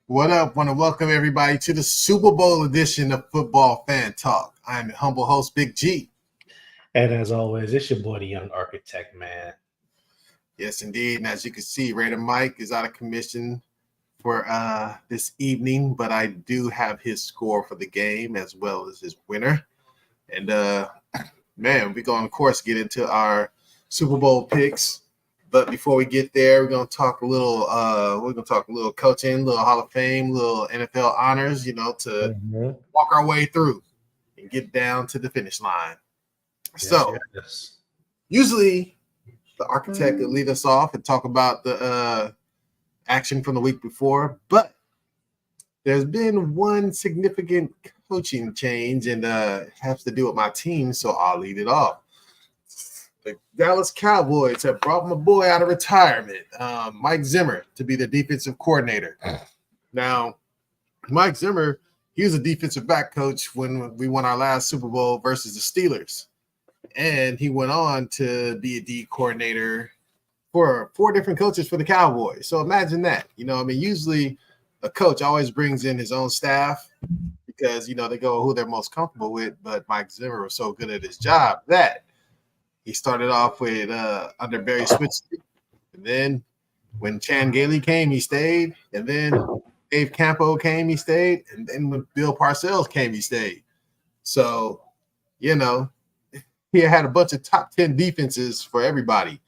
What up? Want to welcome everybody to the Super Bowl edition of Football Fan Talk. I'm your humble host, Big G. And as always, it's your boy, the Young Architect, man. Yes, indeed. And as you can see, Raider Mike is out of commission for this evening, but I do have his score for the game as well as his winner. And man, we're going to, of course, get into our Super Bowl picks. But before we get there, we're gonna talk a little. Coaching, a little Hall of Fame, a little NFL honors. To walk our way through and get down to the finish line. Yes. Usually the architect will lead us off and talk about the action from the week before, but there's been one significant coaching change, and it has to do with my team, so I'll lead it off. The Dallas Cowboys have brought my boy out of retirement, Mike Zimmer, to be the defensive coordinator. Now, Mike Zimmer, he was a defensive back coach when we won our last Super Bowl versus the Steelers. And he went on to be a D coordinator for 4 different coaches for the Cowboys. So imagine that. Usually a coach always brings in his own staff because, they go who they're most comfortable with. But Mike Zimmer was so good at his job that he started off with under Barry Switzer, and then when Chan Gailey came, he stayed, and then Dave Campo came, he stayed, and then when Bill Parcells came, he stayed. So, he had a bunch of top 10 defenses for everybody,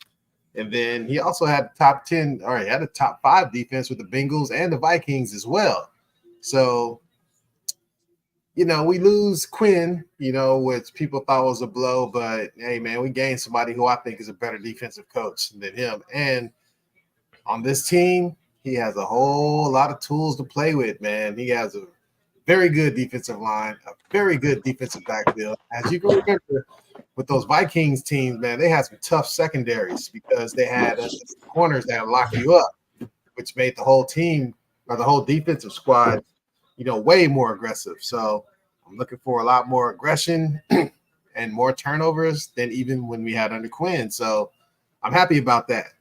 and then he also had top 10, or he had a top 5 defense with the Bengals and the Vikings as well. So, we lose Quinn, which people thought was a blow, but hey, man, we gained somebody who I think is a better defensive coach than him. And on this team, he has a whole lot of tools to play with, man. He has a very good defensive line, a very good defensive backfield. As you can remember, with those Vikings teams, man, they had some tough secondaries because they had corners that lock you up, which made the whole team or the whole defensive squad way more aggressive. So I'm looking for a lot more aggression and more turnovers than even when we had under Quinn. So I'm happy about that.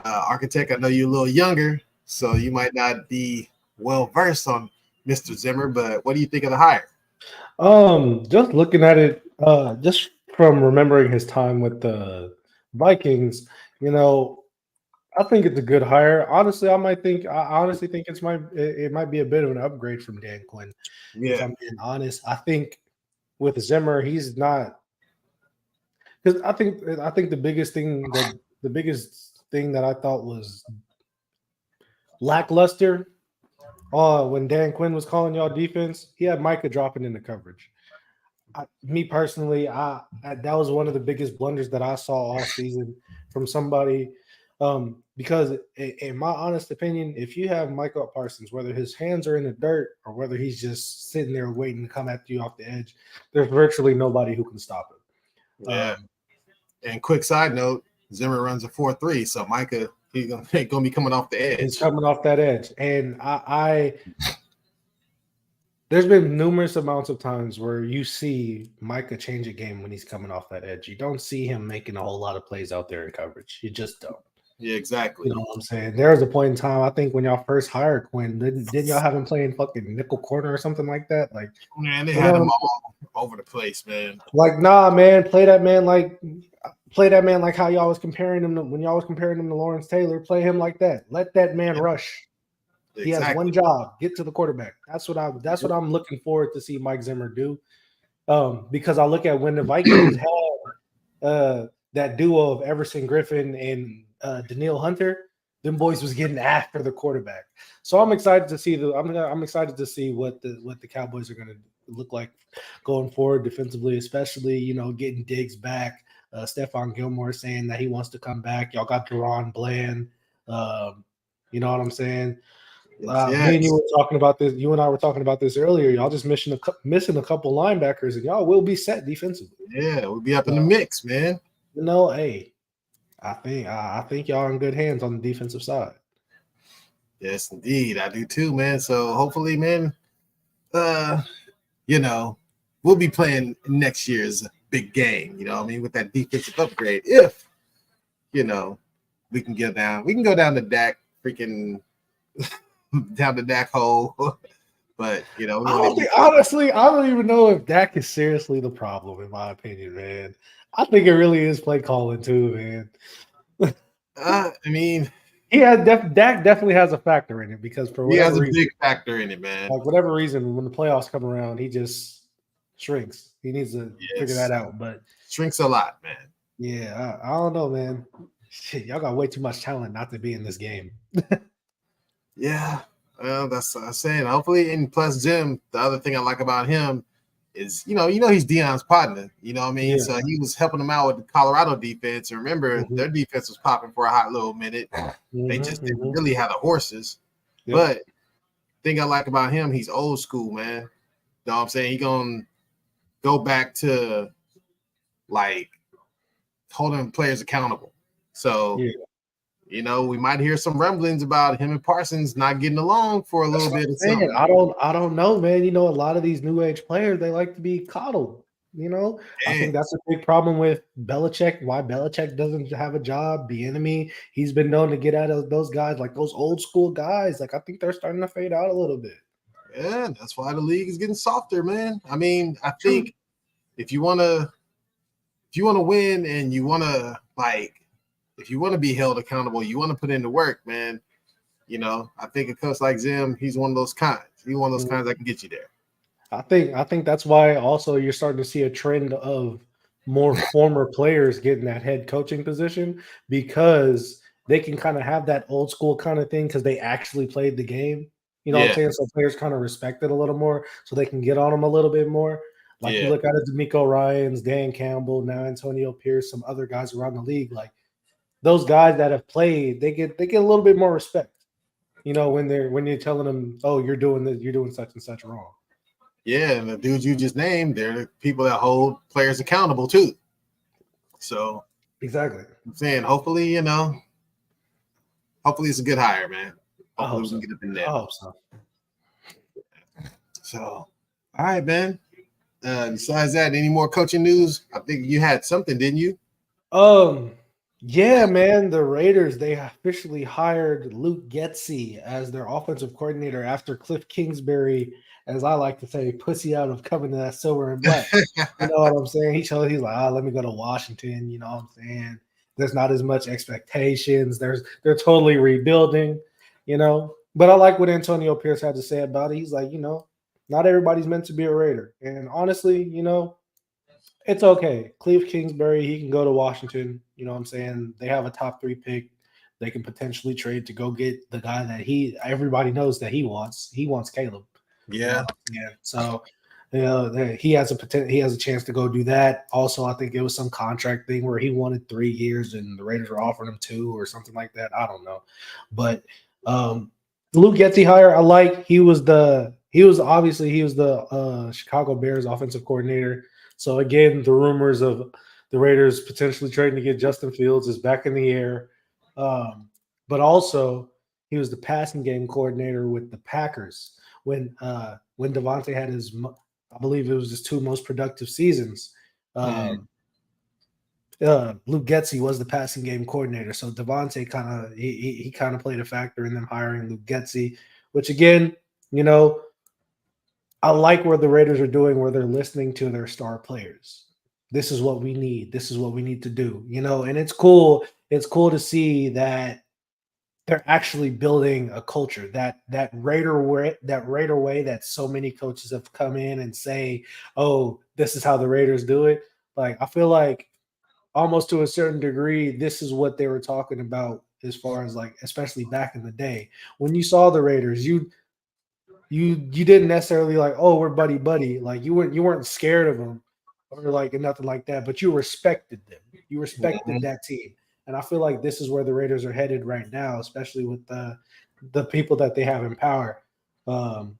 Architect, I know you're a little younger, so you might not be well versed on Mr. Zimmer, but what do you think of the hire? Just looking at it, just from remembering his time with the Vikings, I think it's a good hire. Honestly, I honestly think it might be a bit of an upgrade from Dan Quinn. Yeah. If I'm being honest, I think with Zimmer, he's not, because I think the biggest thing that I thought was lackluster when Dan Quinn was calling y'all defense, he had Micah dropping into coverage. Me personally, that was one of the biggest blunders that I saw all season from somebody. Because in my honest opinion, if you have Micah Parsons, whether his hands are in the dirt or whether he's just sitting there waiting to come at you off the edge, there's virtually nobody who can stop him. Yeah. And quick side note, Zimmer runs a 4-3, so Micah, he's gonna be coming off the edge. He's coming off that edge. And there's been numerous amounts of times where you see Micah change a game when he's coming off that edge. You don't see him making a whole lot of plays out there in coverage. You just don't. Yeah, exactly. You know what I'm saying? There was a point in time, I think, when y'all first hired Quinn, didn't y'all have him playing fucking nickel corner or something like that? Like, man, they had him all over the place, man. Like, nah, man, play that man like how y'all was comparing him to, when y'all was comparing him to Lawrence Taylor. Play him like that. Let that man rush. Exactly. He has one job: get to the quarterback. That's what I'm looking forward to see Mike Zimmer do. Because I look at when the Vikings had that duo of Everson Griffin and Danielle Hunter, them boys was getting after the quarterback. So I'm excited to see I'm excited to see what the Cowboys are going to look like going forward defensively, especially getting Diggs back. Stephon Gilmore saying that he wants to come back. Y'all got Deron Bland. You know what I'm saying? Yes. Me and you were talking about this. You and I were talking about this earlier. Y'all just missing a couple linebackers, and y'all will be set defensively. Yeah, we'll be up in the mix, man. Hey, I think y'all in good hands on the defensive side. Yes, indeed, I do too, man. So hopefully, man, we'll be playing next year's big game. With that defensive upgrade. If we can go down to Dak freaking down the Dak hole. But Honestly, I don't even know if Dak is seriously the problem, in my opinion, man. I think it really is play calling too, man. I mean, Dak definitely has a factor in it because for he has whatever a reason, big factor in it, man. like whatever reason, when the playoffs come around, he just shrinks. He needs to figure Yes, that out. But shrinks a lot, man. yeah, I don't know, man. Shit, y'all got way too much talent not to be in this game. Yeah, well, that's what I'm saying. Hopefully, and plus Jim, the other thing I like about him is, he's Deion's partner. You know what I mean? Yeah. So he was helping them out with the Colorado defense. And remember, their defense was popping for a hot little minute. They just didn't really have the horses. Yep. But thing I like about him, he's old school, man. You know what I'm saying? He gonna go back to like holding players accountable. So we might hear some rumblings about him and Parsons not getting along for a little bit or something. I don't know, man. A lot of these new age players, they like to be coddled. I think that's a big problem with Belichick. Why Belichick doesn't have a job, Bieniemy. He's been known to get out of those guys, like those old school guys. Like I think they're starting to fade out a little bit. Yeah, that's why the league is getting softer, man. I mean, I think if you want to win and you want to if you want to be held accountable, you want to put in the work, man. I think a coach like Zim, he's one of those kinds. He's one of those kinds that can get you there. I think that's why also you're starting to see a trend of more former players getting that head coaching position because they can kind of have that old school kind of thing because they actually played the game. You know what I'm saying? So players kind of respect it a little more so they can get on them a little bit more. Like you look at it, D'Amico Ryans, Dan Campbell, now Antonio Pierce, some other guys around the league. Like those guys that have played, they get a little bit more respect. When you're telling them, oh, you're doing this, you're doing such and such wrong. Yeah, and the dudes you just named, they're the people that hold players accountable too. So exactly, I'm saying, hopefully, hopefully it's a good hire, man. Hopefully we can get up in there. I hope so. So, all right, man. Besides that, any more coaching news? I think you had something, didn't you? Yeah, man. The Raiders, they officially hired Luke Getsy as their offensive coordinator after Cliff Kingsbury, as I like to say, pussy out of coming to that silver and black. You know what I'm saying? He's like, let me go to Washington. You know what I'm saying? There's not as much expectations. They're totally rebuilding, But I like what Antonio Pierce had to say about it. He's like, not everybody's meant to be a Raider. And honestly, it's okay. Cliff Kingsbury, he can go to Washington. You know what I'm saying? They have a top 3 pick. They can potentially trade to go get the guy that everybody knows that he wants. He wants Caleb. Yeah. So, he has a chance to go do that. Also, I think it was some contract thing where he wanted 3 years and the Raiders were offering him 2 or something like that. I don't know. But Luke Getsy hire, I like. He was the Chicago Bears offensive coordinator. So again, the rumors of the Raiders potentially trading to get Justin Fields is back in the air. But also, he was the passing game coordinator with the Packers when Devontae had I believe it was his 2 most productive seasons. Luke Getsy was the passing game coordinator, so Devontae he kind of played a factor in them hiring Luke Getsy, which again, I like where the Raiders are doing, where they're listening to their star players. This is what we need. This is what we need to do, and it's cool. It's cool to see that they're actually building a culture that Raider way that so many coaches have come in and say, oh, this is how the Raiders do it. Like, I feel like almost to a certain degree, this is what they were talking about as far as like, especially back in the day when you saw the Raiders, you didn't necessarily like, oh, we're buddy. Like you weren't scared of them or like nothing like that, but you respected them. You respected that team. And I feel like this is where the Raiders are headed right now, especially with the people that they have in power. But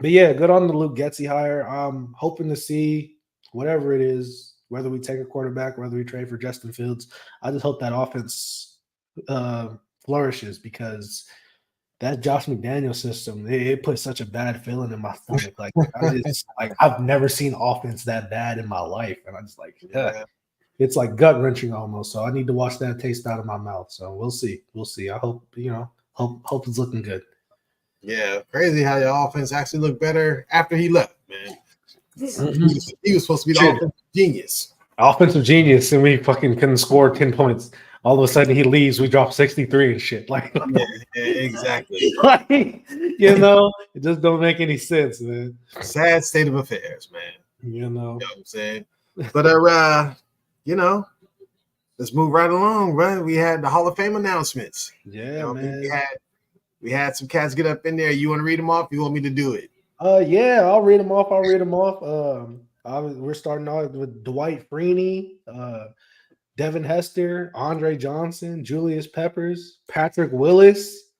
yeah, good on the Luke Getsy hire. I'm hoping to see whatever it is, whether we take a quarterback, whether we trade for Justin Fields. I just hope that offense flourishes because that Josh McDaniel system, it put such a bad feeling in my stomach. Like I've never seen offense that bad in my life. And I'm just like, it's like gut wrenching almost. So I need to wash that taste out of my mouth. So we'll see. I hope, hope it's looking good. Yeah, crazy how your offense actually looked better after he left, man. He was supposed to be the Shit. offensive genius. Offensive genius, and we fucking couldn't score 10 points. All of a sudden, he leaves. We drop 63 and shit. Like, Yeah, exactly. like, you know, it just don't make any sense, man. Sad state of affairs, man. You know, You know what I'm saying? But you know, let's move right along, right? We had the Hall of Fame announcements. yeah, You know, man. we had some cats get up in there. You want to read them off? You want me to do it? Yeah, I'll read them off. We're starting off with Dwight Freeney, Devin Hester, Andre Johnson, Julius Peppers, Patrick Willis,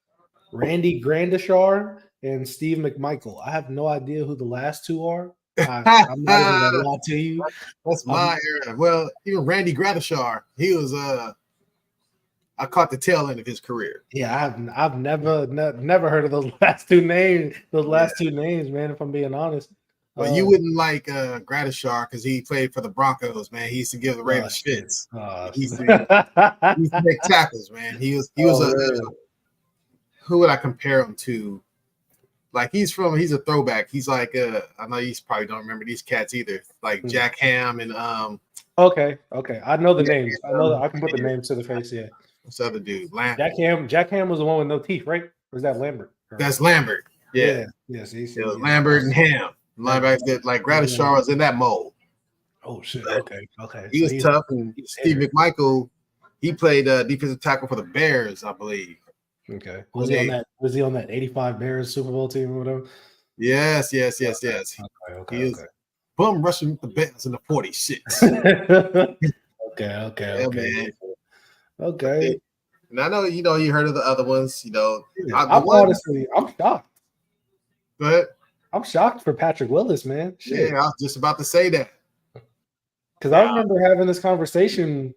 Randy Grandishar, and Steve McMichael. I have no idea who the last two are. I'm not even gonna lie to you. That's my era. Well, even Randy Gradishar, he was I caught the tail end of his career. Yeah, I've never heard of those last two names. Those last two names, man. If I'm being honest. Well, you wouldn't like Gradishar because he played for the Broncos, man. He used to give the Raiders fits. He used to make tackles, man. He was who would I compare him to? Like he's a throwback. He's like I know you probably don't remember these cats either. Like Jack Ham and Okay. I know the names. I know that I can put the names to the face. Yeah. What's the other dude? Jack Ham was the one with no teeth, right? Or is that Lambert? That's Lambert. Yeah. Yes. Lambert and Ham. Linebackers that like Gradishar was in that mold. Oh shit. Okay. He was tough, and Steve McMichael, he played defensive tackle for the Bears, I believe. Okay. Was he on that 85 Bears Super Bowl team or whatever? Yes. Okay. He was bum rushing the Bears in the 46. Okay. Man. Okay. And I know you heard of the other ones, I'm shocked. Go ahead. I'm shocked for Patrick Willis, man. Shit. Yeah, I was just about to say that. Because I remember having this conversation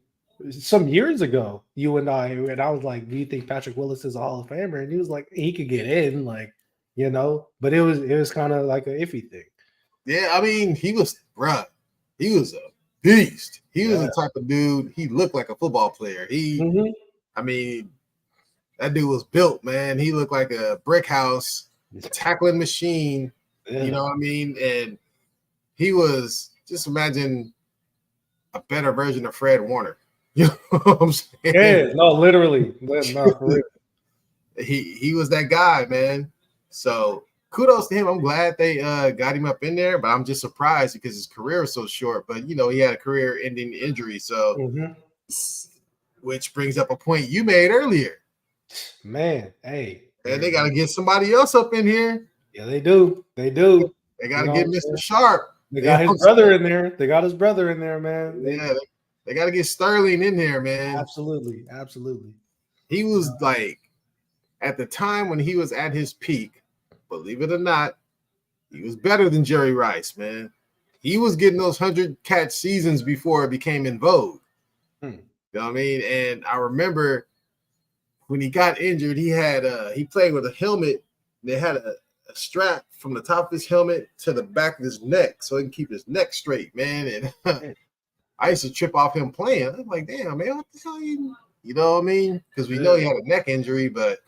some years ago, you and I was like, "Do you think Patrick Willis is a Hall of Famer?" And he was like, "He could get in, like, you know." But it was kind of like an iffy thing. Yeah, I mean, he was a beast. He was the type of dude. He looked like a football player. I mean, that dude was built, man. He looked like a brick house, tackling machine. You know what I mean? And he was, just imagine a better version of Fred Warner. You know what I'm saying? Yeah, no, literally. No, for real. He was that guy, man. So kudos to him. I'm glad they got him up in there, but I'm just surprised because his career was so short. But he had a career-ending injury. So, which brings up a point you made earlier. Man, hey. And they got to get somebody else up in here. Yeah, they do. They got to get Mr. Sharp. They got his brother in there. They got his brother in there, man. They got to get Sterling in there, man. Absolutely. He was like, at the time when he was at his peak, believe it or not, he was better than Jerry Rice, man. He was getting those 100-catch seasons before it became in vogue. You know what I mean? And I remember when he got injured, he played with a helmet. They had a strap from the top of his helmet to the back of his neck so he can keep his neck straight, man. And I used to trip off him playing. I'm like, damn, man, what the hell you know what I mean? Because we know he had a neck injury, but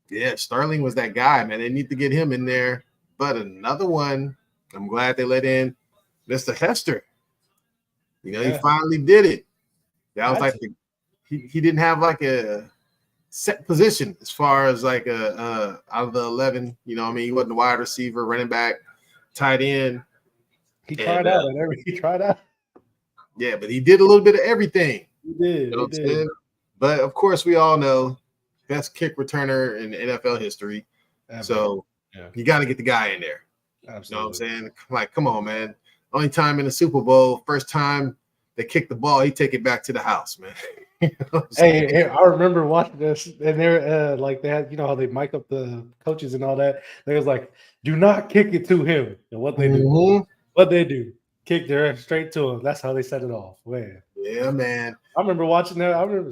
yeah, Sterling was that guy, man. They need to get him in there. But another one, I'm glad they let in Mr. Hester. He finally did it. That was like he didn't have like a set position as far as like out of the 11. You know what I mean? He wasn't a wide receiver, running back, tight end. He tried out. Yeah, but he did a little bit of everything. He did. You know what I'm saying? But of course, we all know best kick returner in NFL history. So you got to get the guy in there. Absolutely. You know what I'm saying? Like, come on, man. Only time in the Super Bowl, first time they kick the ball, he take it back to the house, man. Hey, I remember watching this, and they're like they had, how they mic up the coaches and all that. They was like, "Do not kick it to him." And what they do, kick their straight to him. That's how they set it off. Man. Yeah, man. I remember watching that. I remember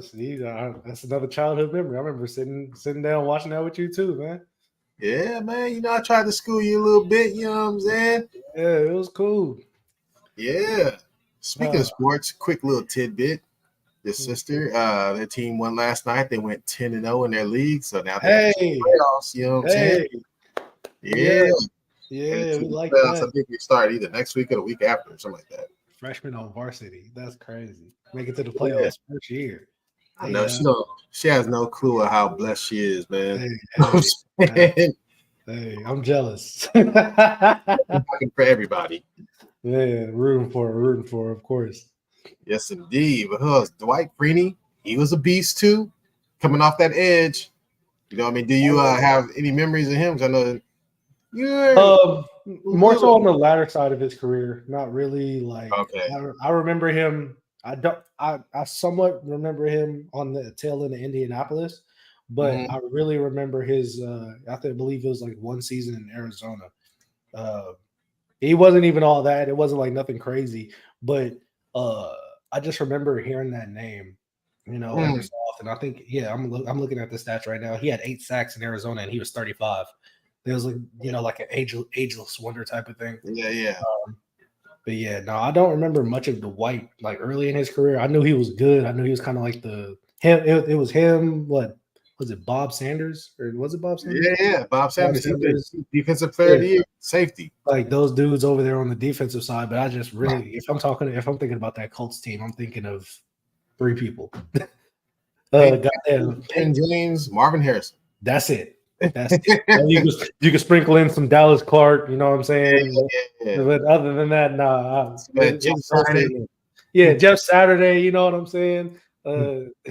that's another childhood memory. I remember sitting down watching that with you too, man. Yeah, man. I tried to school you a little bit. You know what I'm saying? Yeah, it was cool. Yeah. Speaking of sports, quick little tidbit. Your sister, their team won last night. They went 10-0 in their league, so now they're Hey, in the playoffs. You know what I'm saying? yeah, Yeah. And yeah, the we team like playoffs, that. I think we start either next week or the week after, or something like that. Freshman on varsity. That's crazy. Make it to the Yeah. playoffs first year. I Hey, know she has no clue of how blessed she is, man. hey, I'm hey, I'm jealous. talking for everybody. Yeah, rooting for, of course. Yes, indeed. But who else? Dwight Freeney, he was a beast too, coming off that edge. You know what I mean? Do you have any memories of him? 'Cause I know you're More so on the latter side of his career. Not really. Like okay. I remember him. I somewhat remember him on the tail end of Indianapolis, but Mhm. I really remember his. Believe it was like one season in Arizona. Uh, he wasn't even all that. It wasn't like nothing crazy, but uh, I just remember hearing that name. Every Mm. so often. I think, yeah, I'm looking at the stats right now. He had 8 sacks in Arizona, and he was 35. It was like like an ageless wonder type of thing. Yeah, yeah. But yeah, no, I don't remember much of Dwight like early in his career. I knew he was good. I knew he was kind of like the him. It was him. What was it? Bob Sanders or was it Bob Sanders? Yeah, yeah. Bob Bob Sanders, he did Sanders. defensive player Yeah, of the year, safety. like those dudes over there on the defensive side. But I just really, if I'm thinking about that Colts team, I'm thinking of 3 people. Goddamn, Ken James, Marvin Harrison. that's it. That's it. And you can sprinkle in some Dallas Clark. You know what I'm saying? Yeah. But other than that, nah. Jeff It's those Saturday. three. Yeah, Jeff Saturday. You know what I'm saying?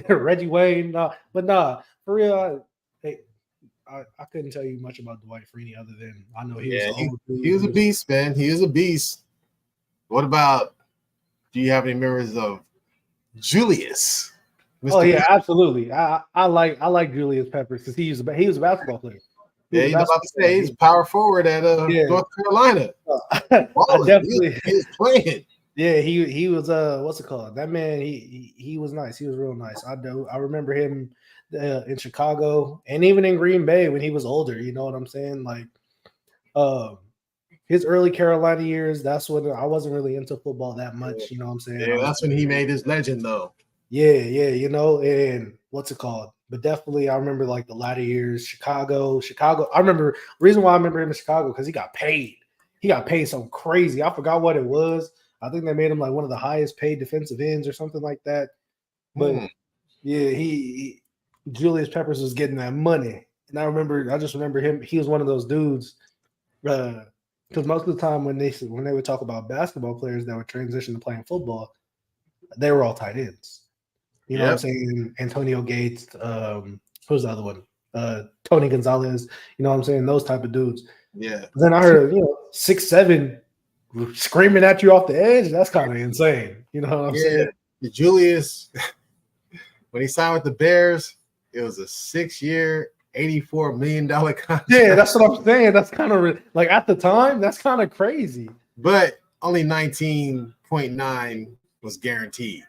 Reggie Wayne. Nah, but nah, for real. I couldn't tell you much about Dwight Freeney other than I know he was Yeah, an old dude. he was a beast, man. He was a beast. What about? Do you have any memories of Julius? Oh Mr. yeah, absolutely. I like Julius Peppers because he was a basketball player. He Yeah, was a you know about basketball to player. say he's a power forward at Yeah, North Carolina. I Balling. definitely. He was playing. Yeah, he was what's it called? That man, he was nice. He was real nice. I remember him in Chicago and even in Green Bay when he was older. You know what I'm saying? Like, um, his early Carolina years. That's when I wasn't really into football that much. You know what I'm saying? Yeah, that's when he made his legend, though. yeah. And what's it called? But definitely, I remember like the latter years, Chicago. I remember reason why I remember him in Chicago because he got paid. He got paid something crazy. I forgot what it was. I think they made him like one of the highest paid defensive ends or something like that. But yeah, Julius Peppers was getting that money, and I just remember him. He was one of those dudes. Because most of the time when they would talk about basketball players that would transition to playing football, they were all tight ends. You know what I'm saying? Antonio Gates, who's the other one? Tony Gonzalez, you know what I'm saying? Those type of dudes. Yeah. Then I heard, 6'7" screaming at you off the edge. That's kind of insane. You know what I'm saying? Julius, when he signed with the Bears, it was a 6-year, $84 million contract. Yeah, that's what I'm saying. That's kind of like at the time, that's kind of crazy. But only 19.9 was guaranteed.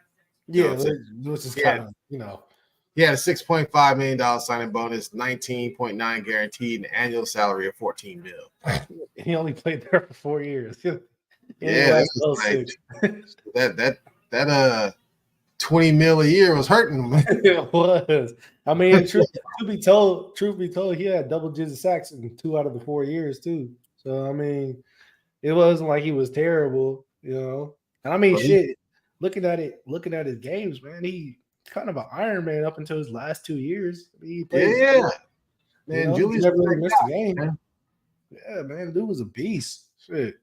Yeah, which is kind of, He had a $6.5 million signing bonus, 19.9 guaranteed, an annual salary of $14 million. He only played there for 4 years. Yeah, that 20 mil a year was hurting him. It was. I mean, truth be told, he had double-digit sacks in 2 out of the 4 years too. So I mean, it wasn't like he was terrible, And I mean, shit. Looking at his games, man, he kind of an Iron Man up until his last 2 years. He played, man. Julius never really missed a game. Man. Yeah, man, dude was a beast. Shit,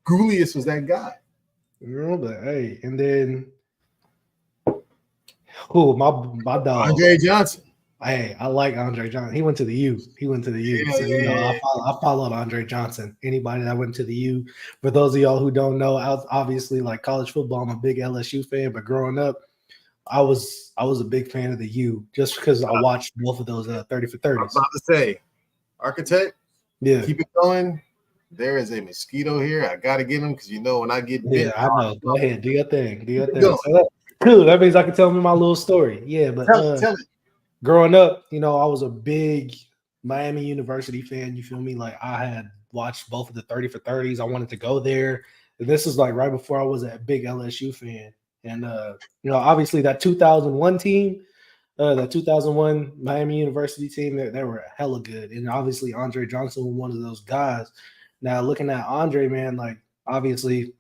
Julius was that guy. But hey, and then my dog Andre Johnson. Hey, I like Andre Johnson. He went to the U. So, I followed Andre Johnson. Anybody that went to the U. For those of y'all who don't know, I was obviously like college football. I'm a big LSU fan, but growing up, I was a big fan of the U just because I watched both of those 30 for 30s. I was about to say, Architect. Yeah, keep it going. There is a mosquito here. I gotta get him because when I get bit. Yeah, I know. Go ahead, do your thing. So cool. That means I can tell me my little story. Yeah, but tell it. Growing up, I was a big Miami University fan. You feel me? Like I had watched both of the 30 for 30s. I wanted to go there. And this is like right before I was a big LSU fan. And obviously that 2001 team, that 2001 Miami University team, they were hella good. And obviously Andre Johnson was one of those guys. Now looking at Andre, man, like obviously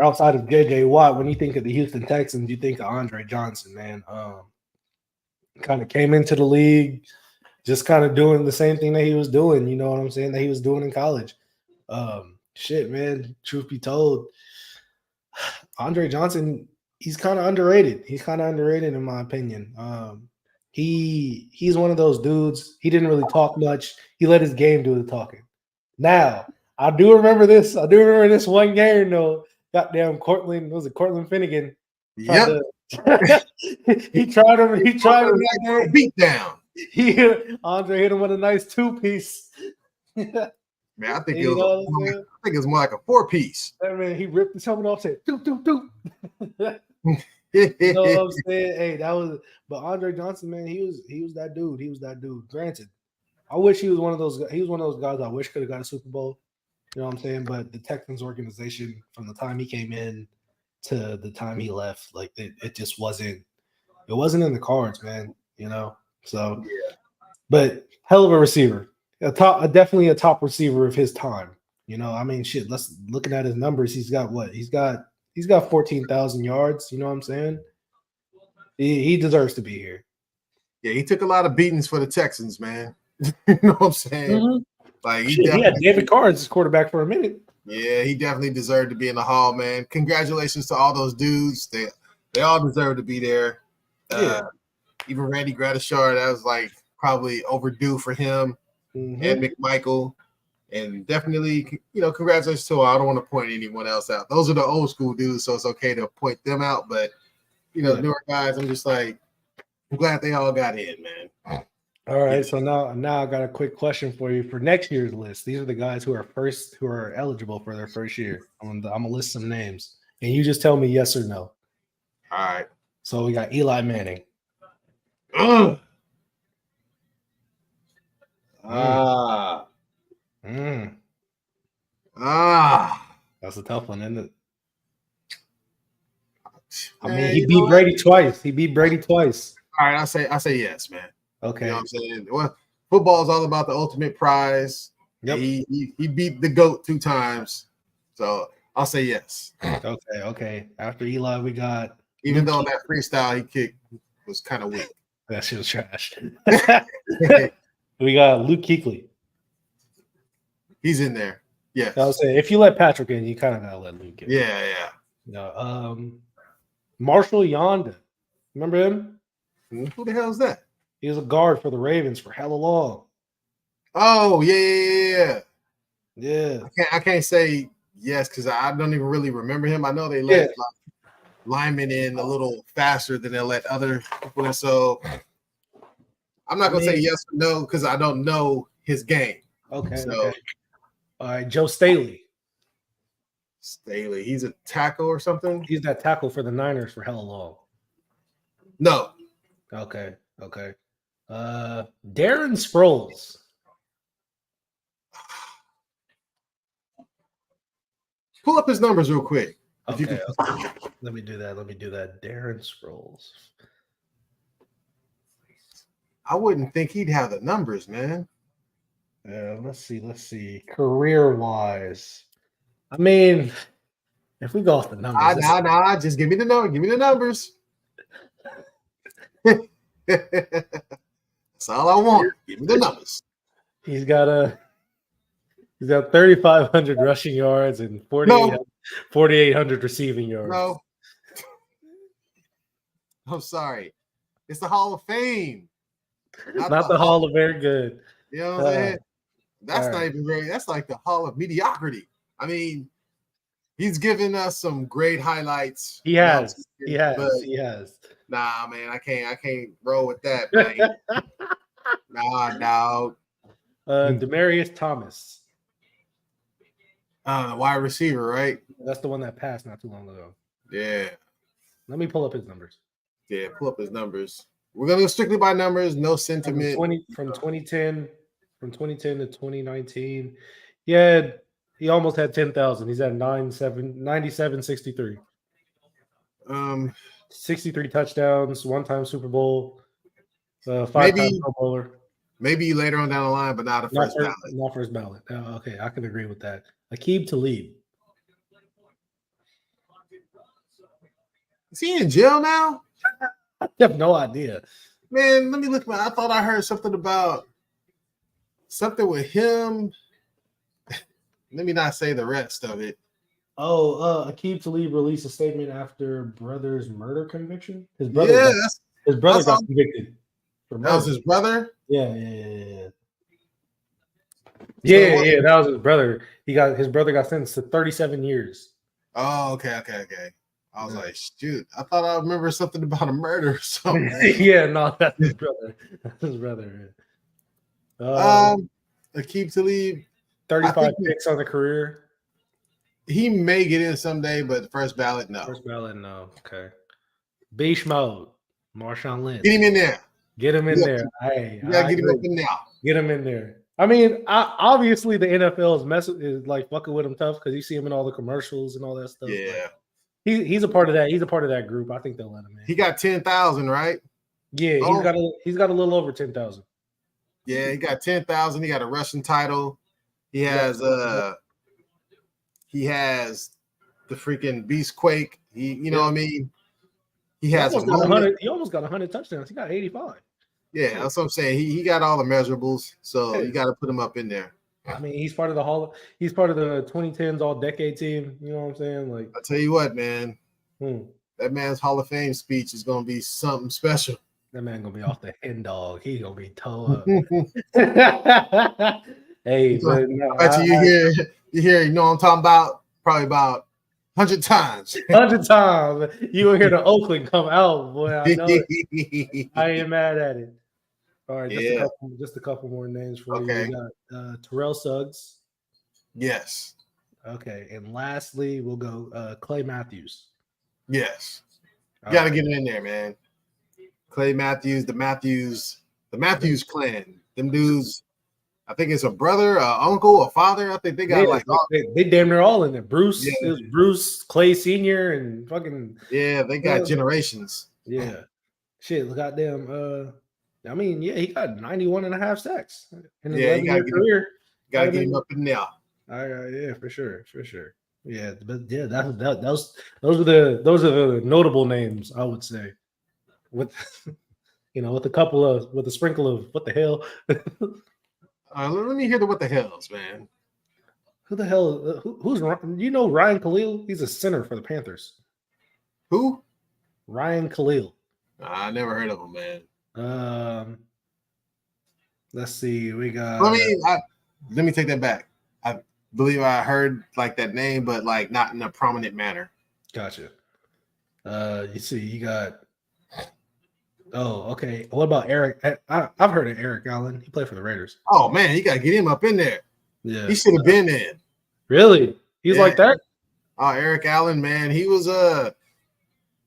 outside of JJ Watt, when you think of the Houston Texans, you think of Andre Johnson, man. Kind of came into the league just kind of doing the same thing that he was doing, you know what I'm saying, that he was doing in college. Shit, man, truth be told, Andre Johnson, he's kind of underrated. He's kind of underrated in my opinion. He's one of those dudes. He didn't really talk much. He let his game do the talking. Now, I do remember this. I do remember this one game though. Goddamn Cortland, was it Cortland Finnegan? Yep. He tried him. He tried him that day. Beat down. Andre hit him with a nice 2-piece. Man, I think it was more like a 4-piece. That man, he ripped his helmet off, said doop doop doop. You know what I'm saying? Hey, that was. But Andre Johnson, man, he was that dude. He was that dude. Granted, I wish he was one of those. He was one of those guys I wish could have got a Super Bowl. You know what I'm saying? But the Texans organization, from the time he came in to the time he left, like it just wasn't. It wasn't in the cards, man. You know. So, yeah. But hell of a receiver. Definitely a top receiver of his time. You know, I mean, shit. Let's looking at his numbers. He's got what? He's got 14,000 yards. You know what I'm saying? He deserves to be here. Yeah, he took a lot of beatings for the Texans, man. You know what I'm saying? Mm-hmm. Like he had David Carr as his quarterback for a minute. Yeah, he definitely deserved to be in the Hall, man. Congratulations to all those dudes. They all deserve to be there. Even Randy Gradishar, that was like probably overdue for him. Mm-hmm. And McMichael. And definitely, congratulations to I don't want to point anyone else out. Those are the old school dudes, so it's okay to point them out. But, the newer guys, I'm just like, I'm glad they all got in, man. All right, so now I got a quick question for you for next year's list. These are the guys who are eligible for their first year. I'm gonna list some names, and you just tell me yes or no. All right. So we got Eli Manning. That's a tough one, isn't it? I mean, he beat Brady twice. All right, I say yes, man. Okay. You know what I'm saying? Well, football is all about the ultimate prize. Yep. He beat the GOAT 2 times. So I'll say yes. Okay. After Eli, we got even though that freestyle he kicked was kind of weak. That shit was trash. We got Luke Kuechly. He's in there. Yes. I was saying if you let Patrick in, you kind of gotta let Luke in. Yeah. Marshall Yonda. Remember him? Who the hell is that? He was a guard for the Ravens for hella long. Oh, yeah. Yeah. I can't say yes because I don't even really remember him. I know they let linemen in a little faster than they let other people in. So I'm not going to say yes or no because I don't know his game. Okay. All right, Joe Staley. He's a tackle or something? He's that tackle for the Niners for hella long. No. Okay. Darren Sproles. Pull up his numbers real quick. Okay. Let me do that. Darren Sproles. I wouldn't think he'd have the numbers, man. Let's see. Career-wise. I mean, if we go off the numbers. Nah. Just give me the number. Give me the numbers. That's all I want. Give me the numbers. He's got 3,500 rushing yards and 4,800 receiving yards. No. I'm sorry. It's the Hall of Fame. Not the Hall of Very Good. You know what I'm saying? That's not even very. That's like the Hall of Mediocrity. I mean, he's given us some great highlights. He has. Nah, man, I can't roll with that, man. Nah, dog. Demaryius Thomas. Wide receiver, right? That's the one that passed not too long ago. Yeah. Let me pull up his numbers. Yeah, pull up his numbers. We're gonna go strictly by numbers, no sentiment. From 2010 to 2019, he almost had 10,000. He's at 9763. 63 touchdowns, one-time Super Bowl, five-time maybe Pro Bowler. maybe later on down the line, but not a first ballot. Not first ballot. Okay, I can agree with that. Aqib Talib. Is he in jail now? I have no idea. Man, let me look. I thought I heard something about something with him. Let me not say the rest of it. Oh, Aqib Talib released a statement after brother's murder conviction. His brother got convicted for murder. That was his brother? Yeah. Yeah, that was his brother. His brother got sentenced to 37 years. Oh, okay. I was like, shoot, I thought I remember something about a murder or something. Yeah, no, that's his brother. That's his brother. Aqib Talib, 35 picks on the career. He may get in someday, but first ballot, no. First ballot, no. Okay. Beast mode. Marshawn Lynch. Get him in there. Get him in there. Hey, you gotta get him up in there. Get him in there. I mean, obviously the NFL is like fucking with him tough because you see him in all the commercials and all that stuff. Yeah. He's a part of that. He's a part of that group. I think they'll let him in. He got 10,000, right? Yeah, he's got a little over 10,000. Yeah, he got 10,000. He got a Russian title. He has the freaking Beast Quake. You know what I mean? He almost got 100 touchdowns. He got 85. Yeah, that's what I'm saying. He got all the measurables, so you got to put him up in there. I mean, he's part of the 2010s All-Decade team. You know what I'm saying? Like, I tell you what, man, that man's Hall of Fame speech is gonna be something special. That man gonna be off the hen dog. He's gonna be toe up. Hey, but no, I bet you hear, you know what I'm talking about? Probably about 100 times. 100 times. You will hear the Oakland come out, boy. I know it. I ain't mad at it. All right, just a couple more names for you. We got Terrell Suggs. Yes. Okay, and lastly, we'll go Clay Matthews. Yes. You got to get him in there, man. Clay Matthews, the Matthews clan. Them dudes, I think it's a brother, an uncle, a father. I think they got they damn near all in there. Bruce, it was Bruce, Clay Sr., and fucking they got generations. Yeah. Shit, goddamn I mean, he got 91 and a half sacks in his 11-year career. Got to get him up in there. Yeah, for sure. Yeah, but yeah, those are the notable names, I would say. With with a sprinkle of what the hell. Let me hear the what the hells, man. Who the hell? Who's Ryan Khalil? He's a center for the Panthers. Who? Ryan Khalil. I never heard of him, man. Let's see. We got. Let me take that back. I believe I heard like that name, but like not in a prominent manner. Gotcha. You see, you got. Oh, okay. What about Eric? I've heard of Eric Allen. He played for the Raiders. Oh man, you gotta get him up in there. Yeah, he should have been in. Really? He's like that? Oh, Eric Allen, man. He was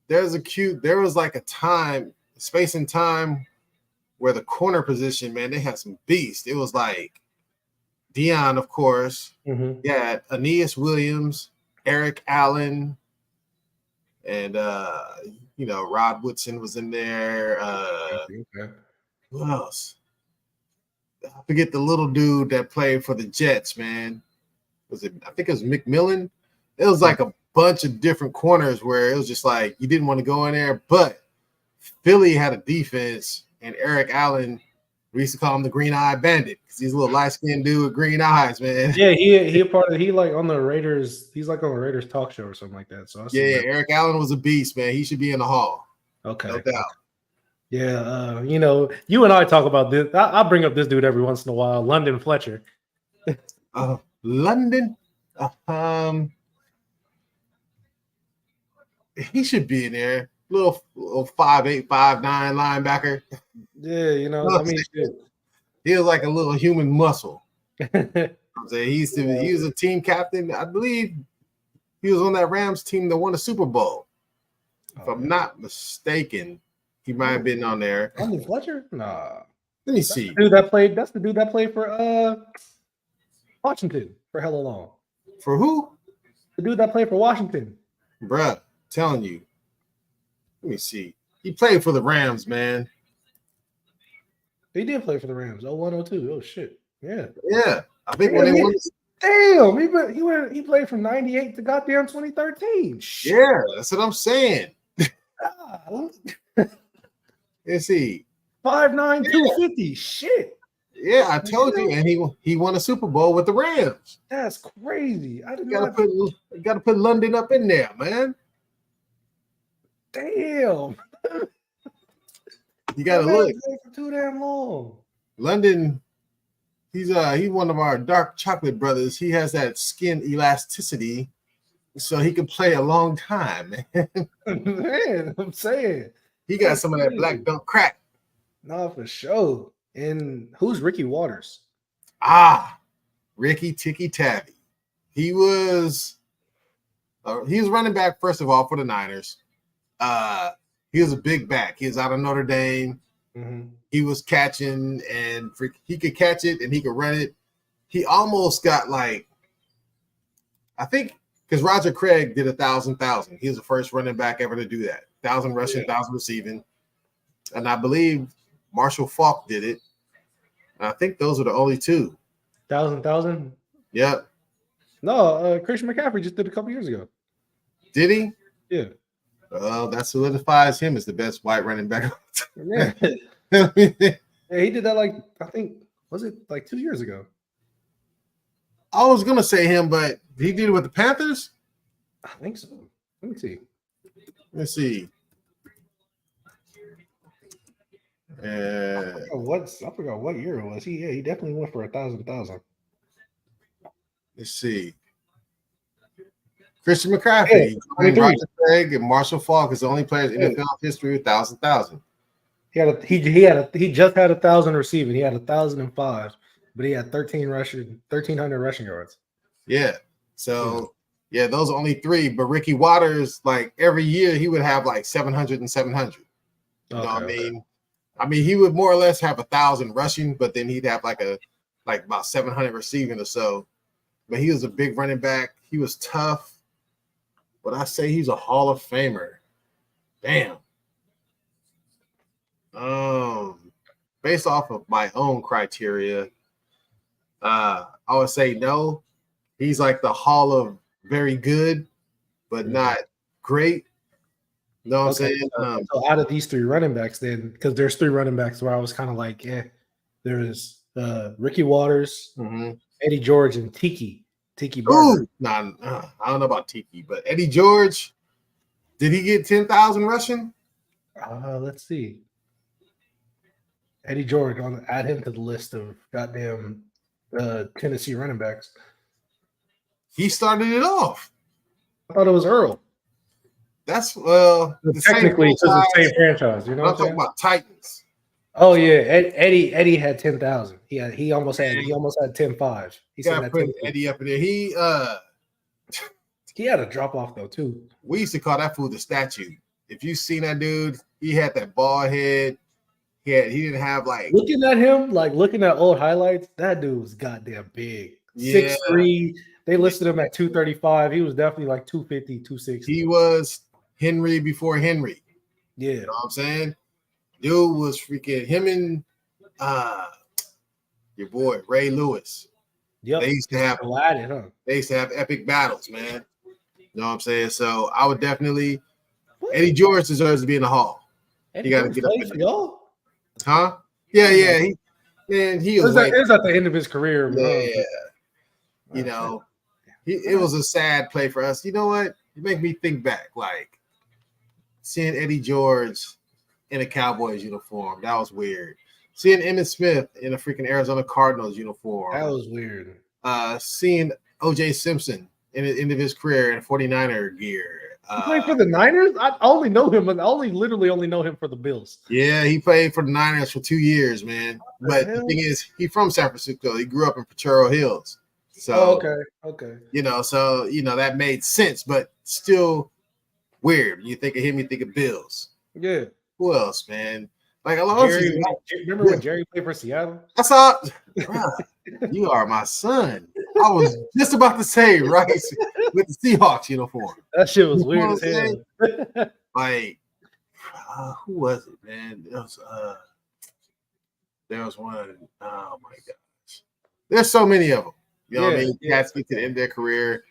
there was like a space and time where the corner position, man, they had some beasts. It was like Dion, of course. Mm-hmm. Yeah, Aeneas Williams, Eric Allen, and Rod Woodson was in there. Okay. Who else? I forget the little dude that played for the Jets, man. I think it was McMillan. It was like a bunch of different corners where it was just like you didn't want to go in there, but Philly had a defense, and Eric Allen, we used to call him the Green Eye Bandit because he's a little light-skinned dude with green eyes, man. Yeah, he like on the Raiders. He's like on the Raiders talk show or something like that. So Eric Allen was a beast, man. He should be in the Hall. Okay, no doubt. Yeah, you and I talk about this. I bring up this dude every once in a while, London Fletcher. London, he should be in there. Little 5'8", 5'9" linebacker. Yeah, I mean, he was like a little human muscle. I'm saying he was a team captain. I believe he was on that Rams team that won the Super Bowl. If I'm not mistaken, he might have been on there. London Fletcher? Nah. Let me see. That's the dude that played for Washington for hella long. For who? The dude that played for Washington. Bruh, telling you. Let me see. He played for the Rams, man. He did play for the Rams. 0102. Oh shit. Yeah. Yeah. I think when they won. Damn, he played from 98 to goddamn 2013. Shit. Yeah, that's what I'm saying. Ah, Let's see. 5'9", 250. Shit. Yeah, I told you, and he won a Super Bowl with the Rams. That's crazy. I did Got to put London up in there, man. Damn. You got to look for too damn long. London. He's one of our dark chocolate brothers. He has that skin elasticity, so he can play a long time, man. Man, I'm saying he got some of that black don't crack. No, for sure. And who's Ricky Waters? Ricky Ticky Tabby. He was running back first of all for the Niners. He was a big back. He was out of Notre Dame. Mm-hmm. He was catching, and he could catch it and he could run it. He almost got like, I think, because Roger Craig did 1,000. He was the first running back ever to do that. 1,000 rushing, 1,000 receiving. And I believe Marshall Faulk did it. And I think those are the only two. 1,000? Yep. No, Christian McCaffrey just did a couple years ago. Did he? Yeah. Well, that solidifies him as the best white running back. Yeah. Yeah, he did that I think, was it 2 years ago? I was going to say him, but he did it with the Panthers? I think so. Let me see. Let's see. I forgot what year it was. He definitely went for 1,000. Let's see. Christian McCaffrey, Roger Craig, and Marshall Faulk is the only players in NFL history with 1,000. He just had 1,000 receiving. He had 1,005, but he had 1,300 rushing yards. Yeah. So those are only three. But Ricky Waters, every year he would have 700 and 700. You know what I mean? I mean, he would more or less have 1,000 rushing, but then he'd have about 700 receiving or so. But he was a big running back. He was tough. But I say he's a Hall of Famer. Damn. Based off of my own criteria, I would say no. He's like the Hall of very good, but not great. You know what I'm saying? So out of these three running backs, then, because there's three running backs where I was kind of like, there's Ricky Waters, Eddie George, and Tiki Barber. I don't know about Tiki, but Eddie George, did he get 10,000 rushing? Let's see. Eddie George, add him to the list of goddamn Tennessee running backs. He started it off. I thought it was Earl. That's technically it's the same franchise. You know, I'm talking about Titans. Oh yeah, Eddie had 10,000. He almost had 10.5. He said that put Eddie up in there. He had a drop off though too. We used to call that fool the statue. If you seen that dude, he had that bald head. He didn't have looking at him, looking at old highlights, that dude was goddamn big. 6'3". They listed him at 235. He was definitely 250, 260. He was Henry before Henry. Yeah. You know what I'm saying? Dude was freaking him and your boy Ray Lewis. Yep. They used to have epic battles, man. You know what I'm saying? So I would definitely Eddie George deserves to be in the Hall. He got to get up for y'all. Huh? Yeah. He was it was at the end of his career. Yeah. You know, it was a sad play for us. You know what? You make me think back, seeing Eddie George in a Cowboys uniform. That was weird. Seeing Emmitt Smith in a freaking Arizona Cardinals uniform. That was weird. Seeing O.J. Simpson in the end of his career in 49er gear. He played for the Niners? I only know him, and I literally only know him for the Bills. Yeah, he played for the Niners for 2 years, man. But the thing is, he's from San Francisco. He grew up in Potrero Hills. So okay. That made sense, but still weird. You think of him, you think of Bills. Yeah. Who else, man? Remember when Jerry played for Seattle? That's all. You are my son. I was just about to say, with the Seahawks uniform. That shit was weird as hell. Who was it, man? There was one. Oh my gosh. There's so many of them. You know what I mean? Cats get to the end of their career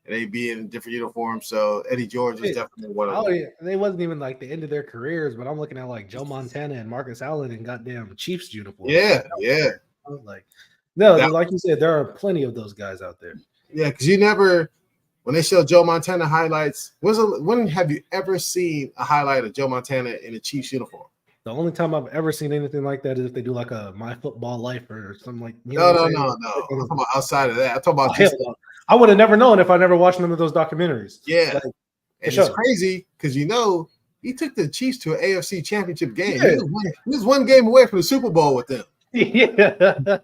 and they be in different uniforms. So Eddie George was definitely one of them. Oh yeah, they wasn't even like the end of their careers, but I'm looking at like Joe Montana and Marcus Allen in goddamn Chiefs uniforms. Yeah. Like, no, like you said, there are plenty of those guys out there. Yeah, because you never, when they show Joe Montana highlights, when have you ever seen a highlight of Joe Montana in a Chiefs uniform? The only time I've ever seen anything like that is if they do like a My Football Life or something like. No. I'm talking about outside of that. I'm talking about I would have never known if I never watched none of those documentaries. Yeah, like, and it's crazy because he took the Chiefs to an AFC Championship game. Yeah. He was one game away from the Super Bowl with them. Yeah.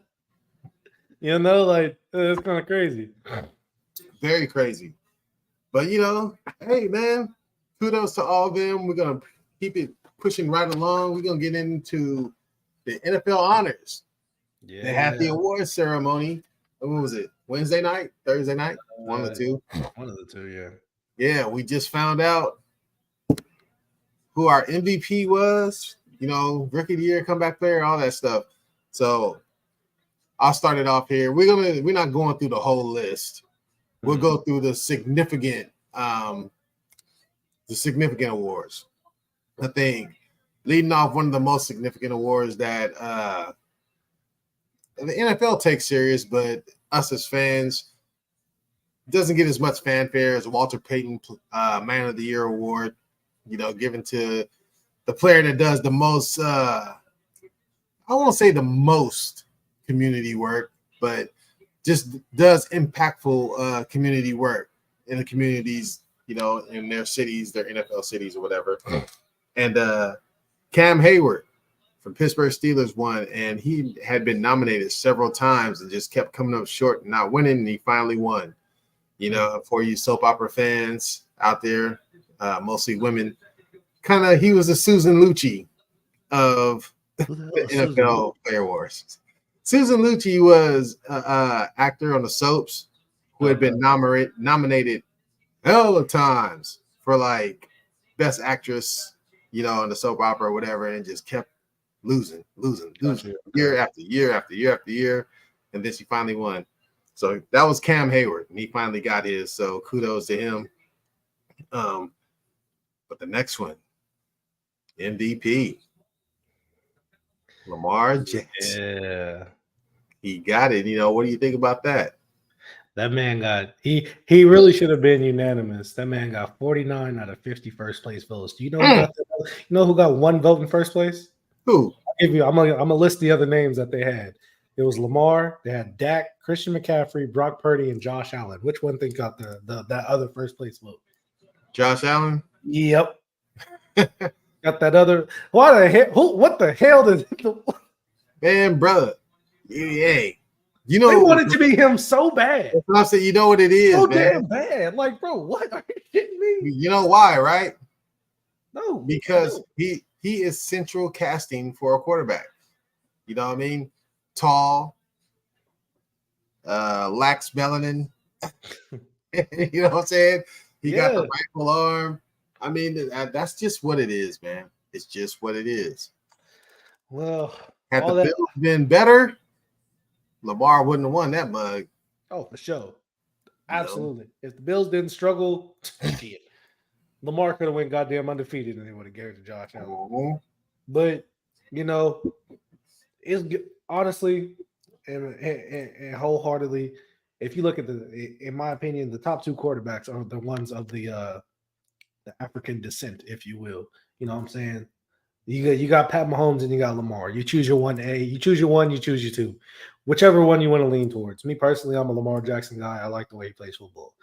Like it's kind of crazy. Very crazy. But hey man, kudos to all of them. We're gonna keep it pushing right along. We're gonna get into the NFL honors. Yeah. They had the award ceremony. What was it? Wednesday night? Thursday night? One of the two. One of the two, yeah. Yeah, we just found out who our MVP was, rookie of the year, comeback player, all that stuff. So I'll start it off here. We're not going through the whole list. We'll go through the significant awards. I think leading off one of the most significant awards that the NFL takes serious, but us as fans doesn't get as much fanfare as Walter Payton Man of the Year award, given to the player that does the most, I won't say the most community work, but just does impactful community work in the communities, in their cities, their NFL cities or whatever. And Cam Hayward from Pittsburgh Steelers won, and he had been nominated several times and just kept coming up short and not winning, and he finally won. For you soap opera fans out there, mostly women, he was the Susan Lucci of the NFL Player Wars. Susan Lucci was an actor on the soaps who had been nominated hell of times for like best actress, in the soap opera or whatever, and just kept losing year after year after year after year, and then she finally won. So that was Cam Hayward, and he finally got his. So kudos to him. But the next one, MVP, Lamar Jackson. Yeah, he got it. What do you think about that? That man got he really should have been unanimous. That man got 49 out of 50 first place votes. Do you know who got that? You know who got one vote in first place? Who? I'm gonna list the other names that they had. It was Lamar. They had Dak, Christian McCaffrey, Brock Purdy, and Josh Allen. Which one think got that other first place vote? Josh Allen. Yep. Got that other. Why the hell? What the hell did? Man, brother. Hey, they wanted to be him so bad. I said, what it is, so man. Damn bad. Like, bro, what are you kidding me? You know why, right? No, because he is central casting for a quarterback. You know what I mean? Tall, lacks melanin. You know what I'm saying? He got the rifle arm. I mean, that's just what it is, man. It's just what it is. Well, had the Bills been better, Lamar wouldn't have won that mug. Oh, for sure. Absolutely. If the Bills didn't struggle, Lamar could have went goddamn undefeated and they would have gave it to Josh Allen. But, it's honestly and wholeheartedly, if you look at in my opinion, the top two quarterbacks are the ones of the African descent, if you will. You know what I'm saying? You got Pat Mahomes and you got Lamar. You choose your 1A. You choose your 1, you choose your 2. Whichever one you want to lean towards. Me personally, I'm a Lamar Jackson guy. I like the way he plays football.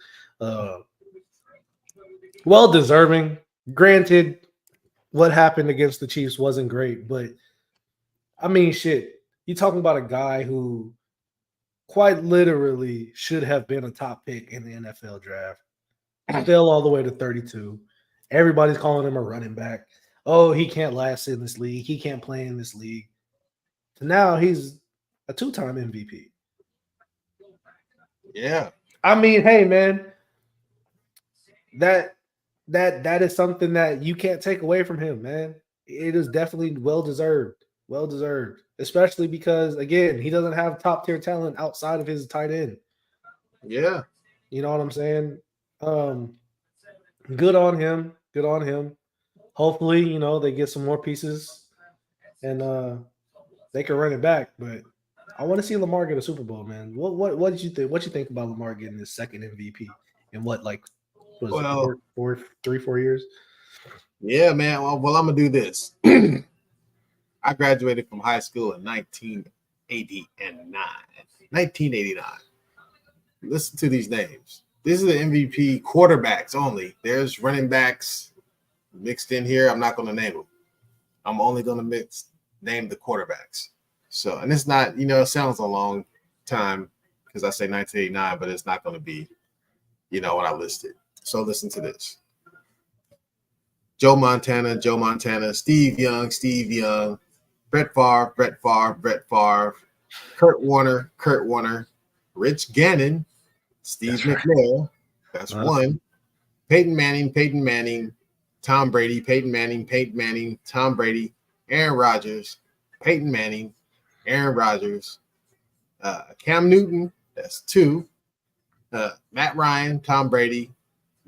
Well deserving. Granted, what happened against the Chiefs wasn't great, but I mean, shit. You're talking about a guy who quite literally should have been a top pick in the NFL draft. Fell all the way to 32. Everybody's calling him a running back. Oh, he can't last in this league. He can't play in this league. So now he's a 2-time MVP. Yeah. I mean, hey, man, that that is something that you can't take away from him, man. It is definitely well deserved. Well deserved. Especially because again, he doesn't have top tier talent outside of his tight end. Yeah. You know what I'm saying? Um, good on him. Good on him. Hopefully, they get some more pieces and they can run it back. But I want to see Lamar get a Super Bowl, man. What did you think? What you think about Lamar getting his second MVP in what, like, was it Well, 4 years? yeah, man. Well, I'm gonna do this. I graduated from high school in 1989. 1989. Listen to these names. This is the MVP quarterbacks only. There's running backs mixed in here. I'm not going to name them. I'm only going to name the quarterbacks. So, and it's not, it sounds a long time because I say 1989, but it's not going to be, what I listed. So listen to this. Joe Montana, Steve Young, Brett Favre, Kurt Warner, Rich Gannon, Steve McNair, that's one. Peyton Manning, Tom Brady, Peyton Manning, Tom Brady, Aaron Rodgers, Peyton Manning, Aaron Rodgers, Cam Newton, that's two. Matt Ryan, Tom Brady,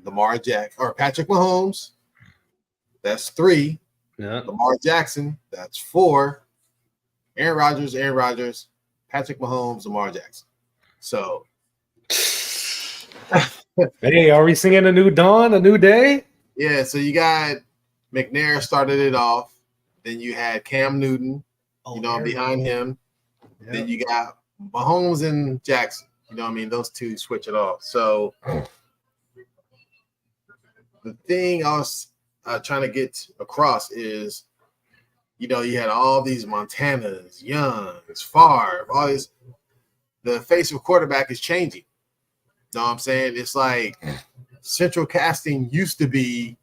Patrick Mahomes, that's three. Yeah. Lamar Jackson, that's four. Aaron Rodgers, Patrick Mahomes, Lamar Jackson. So, hey, are we singing a new dawn, a new day? Yeah, so you got McNair started it off. Then you had Cam Newton, behind him. Yeah. Then you got Mahomes and Jackson. Those two switch it off. So the thing I was trying to get across is, you had all these Montanas, Youngs, Favre, all this. The face of quarterback is changing. You know what I'm saying? It's like central casting used to be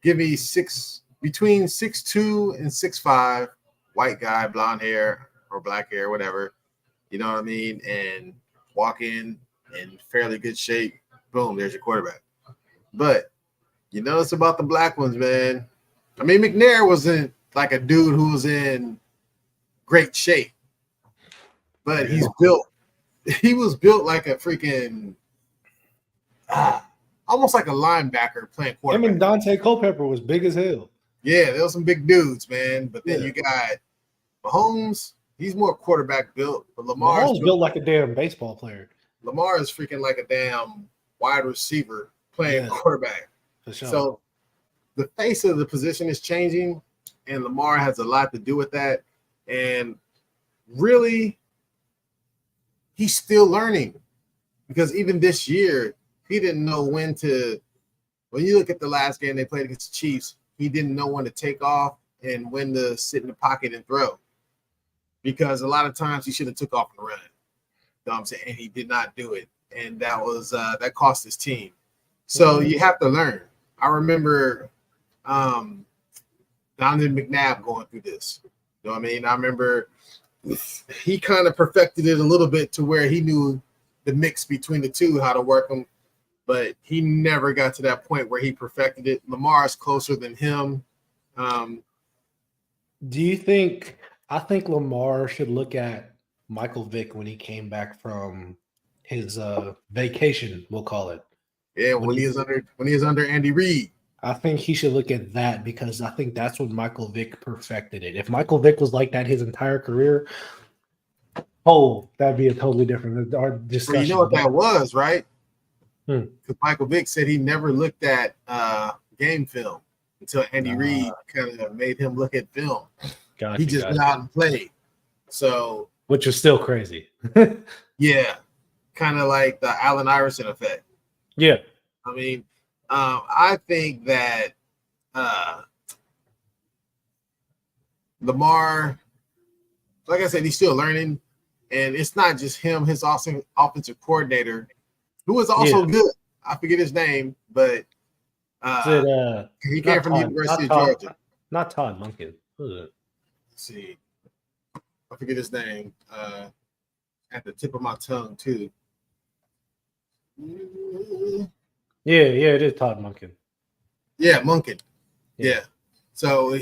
give me between 6'2" and 6'5", white guy, blonde hair or black hair, whatever. You know what I mean? And walk in fairly good shape. Boom, there's your quarterback. But you notice about the black ones, man. I mean, McNair wasn't like a dude who was in great shape, but he was built like a freaking almost like a linebacker playing quarterback. I mean, Dante Culpepper was big as hell. Yeah, there was some big dudes, man. But then you got Mahomes. He's more quarterback built, but Lamar's built like a damn baseball player. Lamar is freaking like a damn wide receiver playing quarterback. For sure. So the face of the position is changing, and Lamar has a lot to do with that. And really, he's still learning because even this year, he didn't know when to. When you look at the last game they played against the Chiefs, he didn't know when to take off and when to sit in the pocket and throw. Because a lot of times he should have took off and run. You know what I'm saying? And he did not do it. And that was that cost his team. So you have to learn. I remember Donovan McNabb going through this. You know what I mean? I remember he kind of perfected it a little bit to where he knew the mix between the two, how to work them. But he never got to that point where he perfected it. Lamar is closer than him. Do you think – I think Lamar should look at Michael Vick when he came back from his vacation, we'll call it. Yeah, when he was under Andy Reid. I think he should look at that because I think that's when Michael Vick perfected it. If Michael Vick was like that his entire career, that'd be a totally different discussion. Well, you know what that was, right? Because Michael Vick said he never looked at game film until Andy Reid kind of made him look at film. He just went out and played. So, which is still crazy. Yeah, kind of like the Allen Iverson effect. Yeah, I mean, I think that Lamar, like I said, he's still learning, and it's not just him. His offensive coordinator, who is also good. I forget his name, but he came from the University of Georgia. Not Todd Monken. Let's see. I forget his name. At the tip of my tongue, too. Yeah, it is Todd Monken. Yeah, Munkin. Yeah. So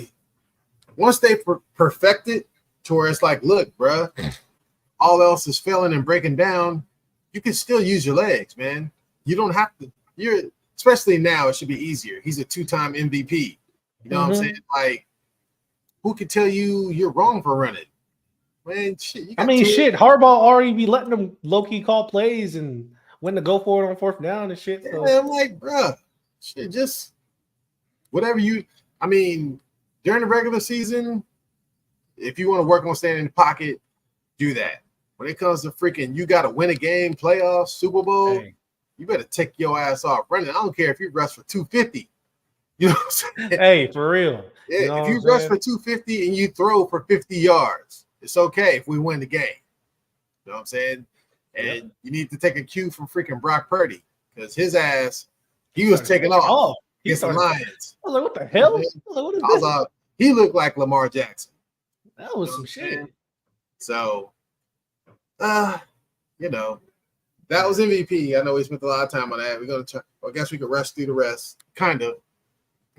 once they perfect it to where it's like, look, bro, all else is failing and breaking down, you can still use your legs, man. You don't have to. You're especially now. It should be easier. He's a 2-time MVP. You know what I'm saying? Like, who can tell you you're wrong for running? Man, shit. You got shit. Harbaugh already be letting them low key call plays and when to go for it on 4th down and shit. Yeah, So I'm like, bro, shit, just whatever you. I mean, during the regular season, if you want to work on staying in the pocket, do that. When it comes to freaking, you got to win a game, playoffs, Super Bowl, you better take your ass off running. I don't care if you rush for 250. You know what I'm saying? Hey, for real. Yeah, you know if you rush for 250 and you throw for 50 yards, it's okay if we win the game. You know what I'm saying? And you need to take a cue from freaking Brock Purdy because his ass, he was taking off against the Lions. I was like, what the hell? What is this? He looked like Lamar Jackson. That was some shit. So, you know, that was MVP. I know we spent a lot of time on that. We're gonna try. I guess we could rush through the rest. Kind of.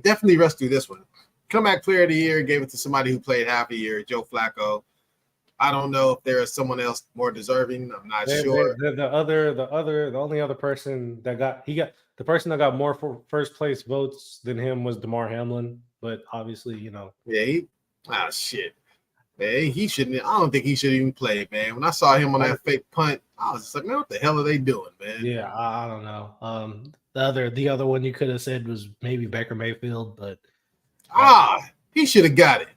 Definitely rush through this one. Comeback Player of the Year, gave it to somebody who played half a year, Joe Flacco. I don't know if there is someone else more deserving. I'm not sure. The only other person that got more for first place votes than him was DeMar Hamlin. But obviously, you know. Yeah, shit. Man, he shouldn't. I don't think he should even play, man. When I saw him on that fake punt, I was just like, man, what the hell are they doing, man? Yeah, I don't know. The other one you could have said was maybe Baker Mayfield, but he should have got it.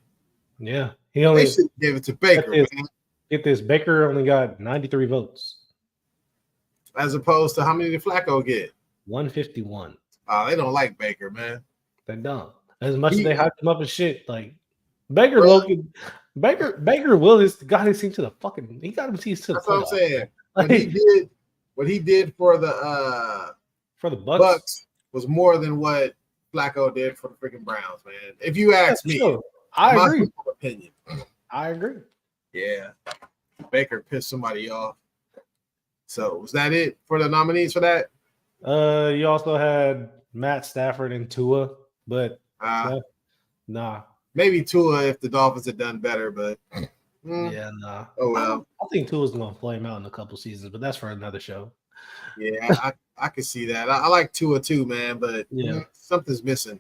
Yeah, they should have gave it to Baker. Get this, Baker only got 93 votes, as opposed to how many did Flacco get? 151. They don't like Baker, man. They don't. As much as they hyped him up and shit, like Baker Willis got his team to the fucking. He got his team to the. That's what I'm saying. What he did for the Bucks was more than what Flacco did for the freaking Browns, man. If you ask me, I agree. Opinion. I agree. Yeah, Baker pissed somebody off. So was that it for the nominees for that? You also had Matt Stafford and Tua, but nah. Maybe Tua if the Dolphins had done better, but yeah, nah. Oh well. I think Tua's gonna flame out in a couple seasons, but that's for another show. Yeah, I can see that. I like Tua too, man, but something's missing.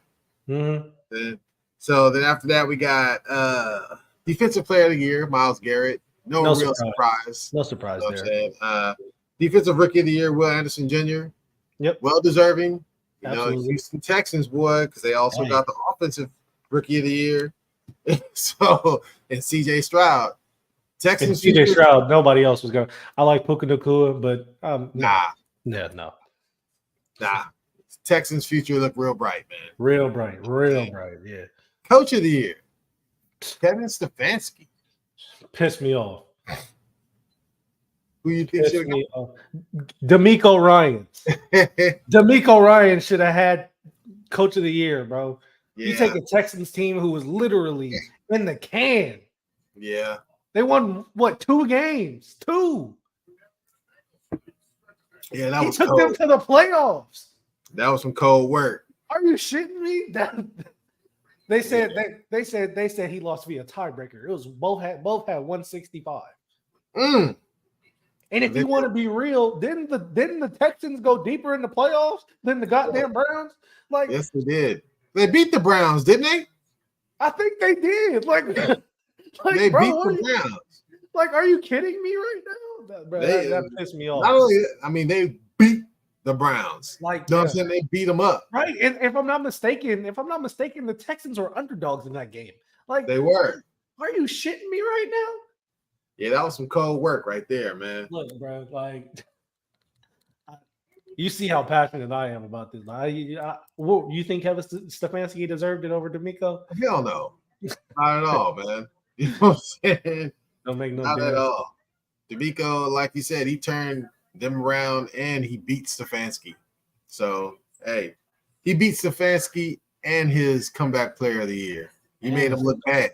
Mm-hmm. So then after that, we got Defensive Player of the Year, Myles Garrett. No real surprise. No surprise there. Defensive Rookie of the Year, Will Anderson Jr. Yep. Well deserving. You know, Houston Texans, boy, because they also got the Offensive Rookie of the Year. So, and CJ Stroud. Texans. CJ Stroud, nobody else was going. I like Puka Nacua, but no. Texans' future look real bright, man. Real bright, yeah. Coach of the Year, Kevin Stefanski. Pissed me off. Who you think should me off? D'Amico Ryan. D'Amico Ryan should have had Coach of the Year, bro. Yeah. You take a Texans team who was literally in the can. Yeah. They won, 2 games? 2. Yeah, that was took cold. Them to the playoffs. That was some cold work. Are you shitting me? They said he lost via tiebreaker. It was both had 165. Mm. And if you want to be real, didn't the Texans go deeper in the playoffs than the goddamn Browns? Like, yes, they did. They beat the Browns, didn't they? I think they did. Like they beat the Browns. Like, are you kidding me right now? That pissed me off. Not only, I mean, they beat the Browns. Like, you know what I'm saying? They beat them up. Right. And if I'm not mistaken, the Texans were underdogs in that game. Like, they were. Are you shitting me right now? Yeah, that was some cold work right there, man. Look, bro, like, you see how passionate I am about this. You think Kevin Stefanski deserved it over D'Amico? Hell no. Not at all, man. You know what I'm saying? Don't make no Not at all. D'Amico, like you said, he turned them around and he beat Stefanski. So, hey, he beat Stefanski and his comeback player of the year. He made him look bad.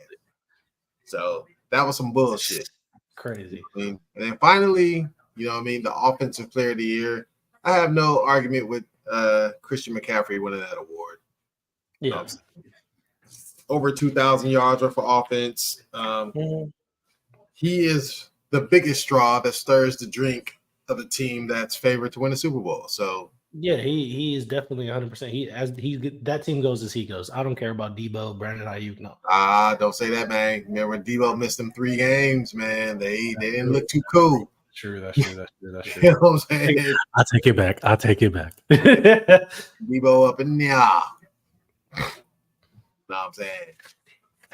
So, that was some bullshit. Crazy. And then finally, you know what I mean, the offensive player of the year. I have no argument with Christian McCaffrey winning that award. Yeah. Over 2,000 yards worth of offense. He is the biggest straw that stirs the drink of the team that's favored to win the Super Bowl. So yeah, he is definitely 100%. That team goes as he goes. I don't care about Debo, Brandon Ayuk. No. Don't say that, man. Remember when Debo missed them 3 games, man? They didn't look too cool. That's true. You know what I'm saying? I'll take it back. Debo up in there. Know what I'm saying?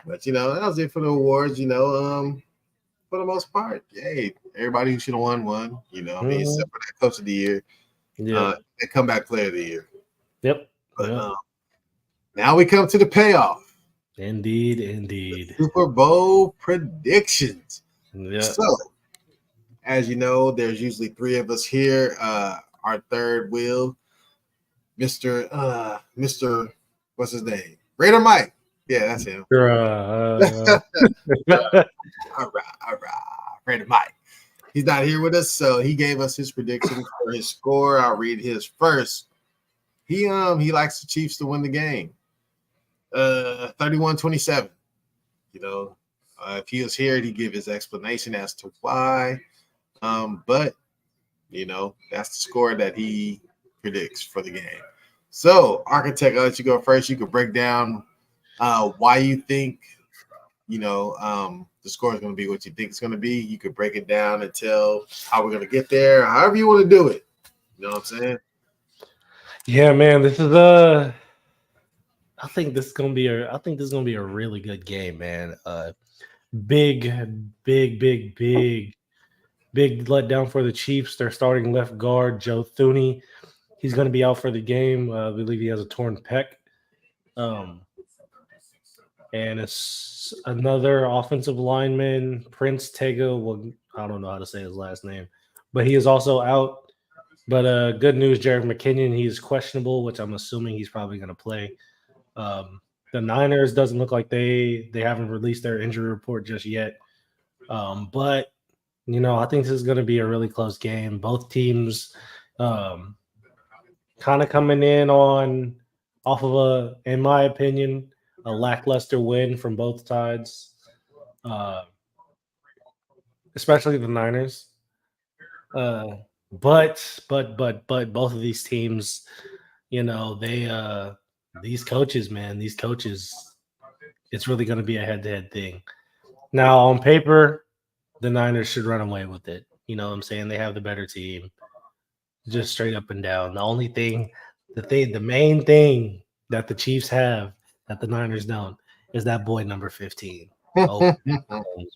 But that was it for the awards, for the most part. Hey, everybody who should have won, except for that coach of the year. Yeah. And comeback player of the year. Yep. But now we come to the payoff. Indeed. Super Bowl predictions. Yeah. So, as you know, there's usually 3 of us here. Our third wheel, Mr. What's his name? Raider Mike. Yeah, that's him. All right. Raider Mike. He's not here with us, so he gave us his prediction for his score. I'll read his first. He likes the Chiefs to win the game. 31-27. If he was here, he'd give his explanation as to why. But that's the score that he predicts for the game. So, Architect, I'll let you go first. You could break down why you think the score is going to be what you think it's going to be. You could break it down and tell how we're going to get there, however you want to do it. You know what I'm saying? Yeah, man. This is I think this is gonna be a really good game, man. Big letdown for the Chiefs. They're starting left guard Joe Thuney. He's going to be out for the game. I believe he has a torn pec. And it's another offensive lineman, Prince Tega. Well, I don't know how to say his last name, but he is also out. But good news, Jerick McKinnon, he's questionable, which I'm assuming he's probably going to play. The Niners doesn't look like they haven't released their injury report just yet. But I think this is going to be a really close game. Both teams kind of coming in off of in my opinion, a lackluster win from both sides, especially the Niners. But both of these teams, these coaches, it's really going to be a head-to-head thing. Now, on paper, the Niners should run away with it. You know what I'm saying? They have the better team, just straight up and down. The main thing that the Chiefs have that the Niners don't is that boy number 15. Oh,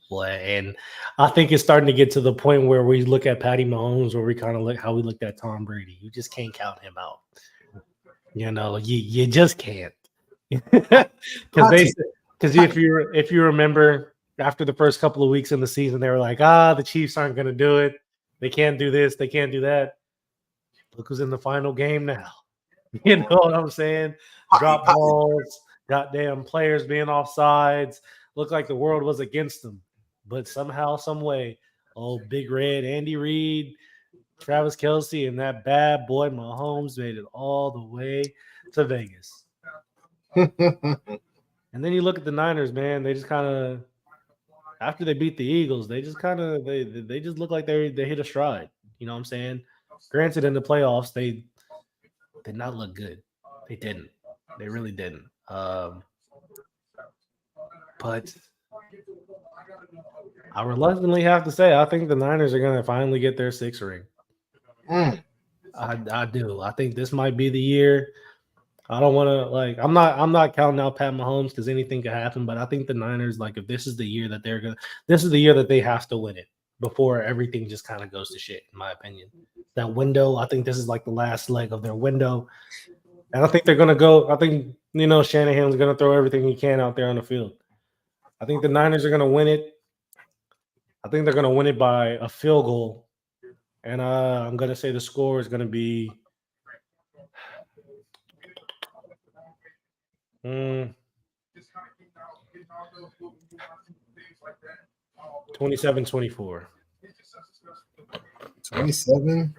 boy. And I think it's starting to get to the point where we look at Patty Mahomes, where we kind of look how we looked at Tom Brady. You just can't count him out. You just can't. Because if you remember, after the first couple of weeks in the season, they were like, the Chiefs aren't going to do it. They can't do this. They can't do that. Look who's in the final game now. You know what I'm saying? Drop balls, goddamn players being offsides. Looked like the world was against them. But somehow, some way, Big Red, Andy Reid, Travis Kelce, and that bad boy Mahomes made it all the way to Vegas. And then you look at the Niners, man. They just kind of, after they beat the Eagles, they just kind of they just look like they hit a stride. You know what I'm saying? Granted, in the playoffs, they did not look good. They didn't. They really didn't. But I reluctantly have to say, I think the Niners are going to finally get their 6th ring. I do. I think this might be the year. I don't want to I'm not counting out Pat Mahomes because anything could happen, but I think the Niners, if this is the year that this is the year that they have to win it before everything just kind of goes to shit, in my opinion. That window, I think this is the last leg of their window. And I think they're going to go, I think, Shanahan's going to throw everything he can out there on the field. I think the Niners are going to win it. I think they're going to win it by a field goal. And I'm going to say the score is going to be 27-24. 27-25.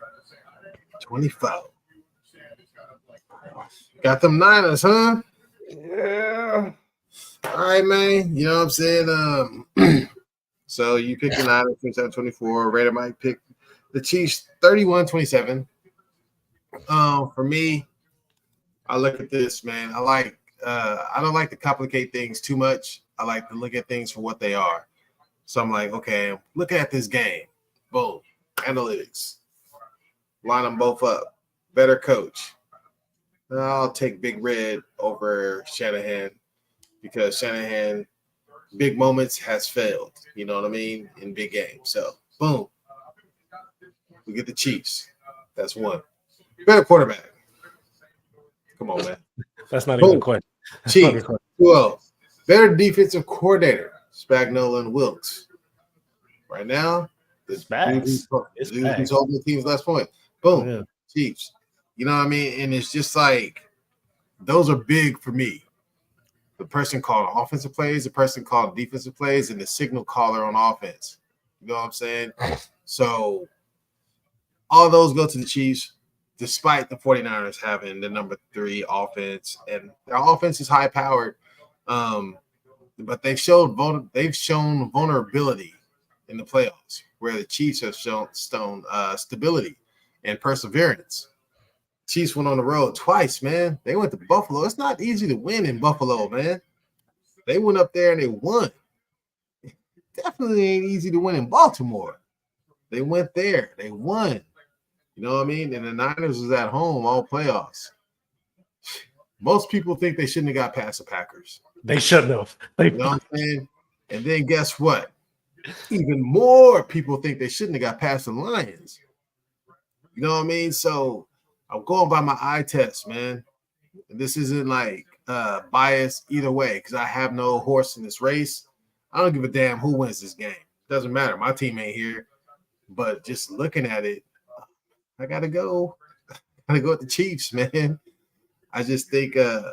Got them Niners, huh? Yeah. All right, man. You know what I'm saying? So you picked the Niners 27-24. Raider might pick the Chiefs 31-27. For me, I look at this, man. I don't like to complicate things too much. I like to look at things for what they are. So I'm like, okay, look at this game. Boom. Analytics. Line them both up. Better coach. I'll take Big Red over Shanahan because Shanahan, big moments, has failed. You know what I mean? In big games. So, boom. We get the Chiefs. That's one. Better quarterback. Come on, man. That's not even a question. Chiefs. 2-0. Better defensive coordinator. Spagnuolo and Wilkes. Right now, the dude who's holding the team's last point. Boom. Yeah. Chiefs. You know what I mean? And it's just like, those are big for me. The person called offensive plays, the person called defensive plays, and the signal caller on offense. You know what I'm saying? So all those go to the Chiefs, despite the 49ers having the number 3 offense. And their offense is high-powered, but they've shown vulnerability in the playoffs, where the Chiefs have shown stability and perseverance. Chiefs went on the road twice, man. They went to Buffalo. It's not easy to win in Buffalo, man. They went up there and they won. Definitely ain't easy to win in Baltimore. They went there. They won. You know what I mean? And the Niners was at home all playoffs. Most people think they shouldn't have got past the Packers. They shouldn't have. You know what I'm saying? And then guess what? Even more people think they shouldn't have got past the Lions. You know what I mean? So I'm going by my eye test, man. And this isn't like bias either way, because I have no horse in this race. I don't give a damn who wins this game. Doesn't matter. My team ain't here. But just looking at it, I gotta go. I gotta go with the Chiefs, man. I just think I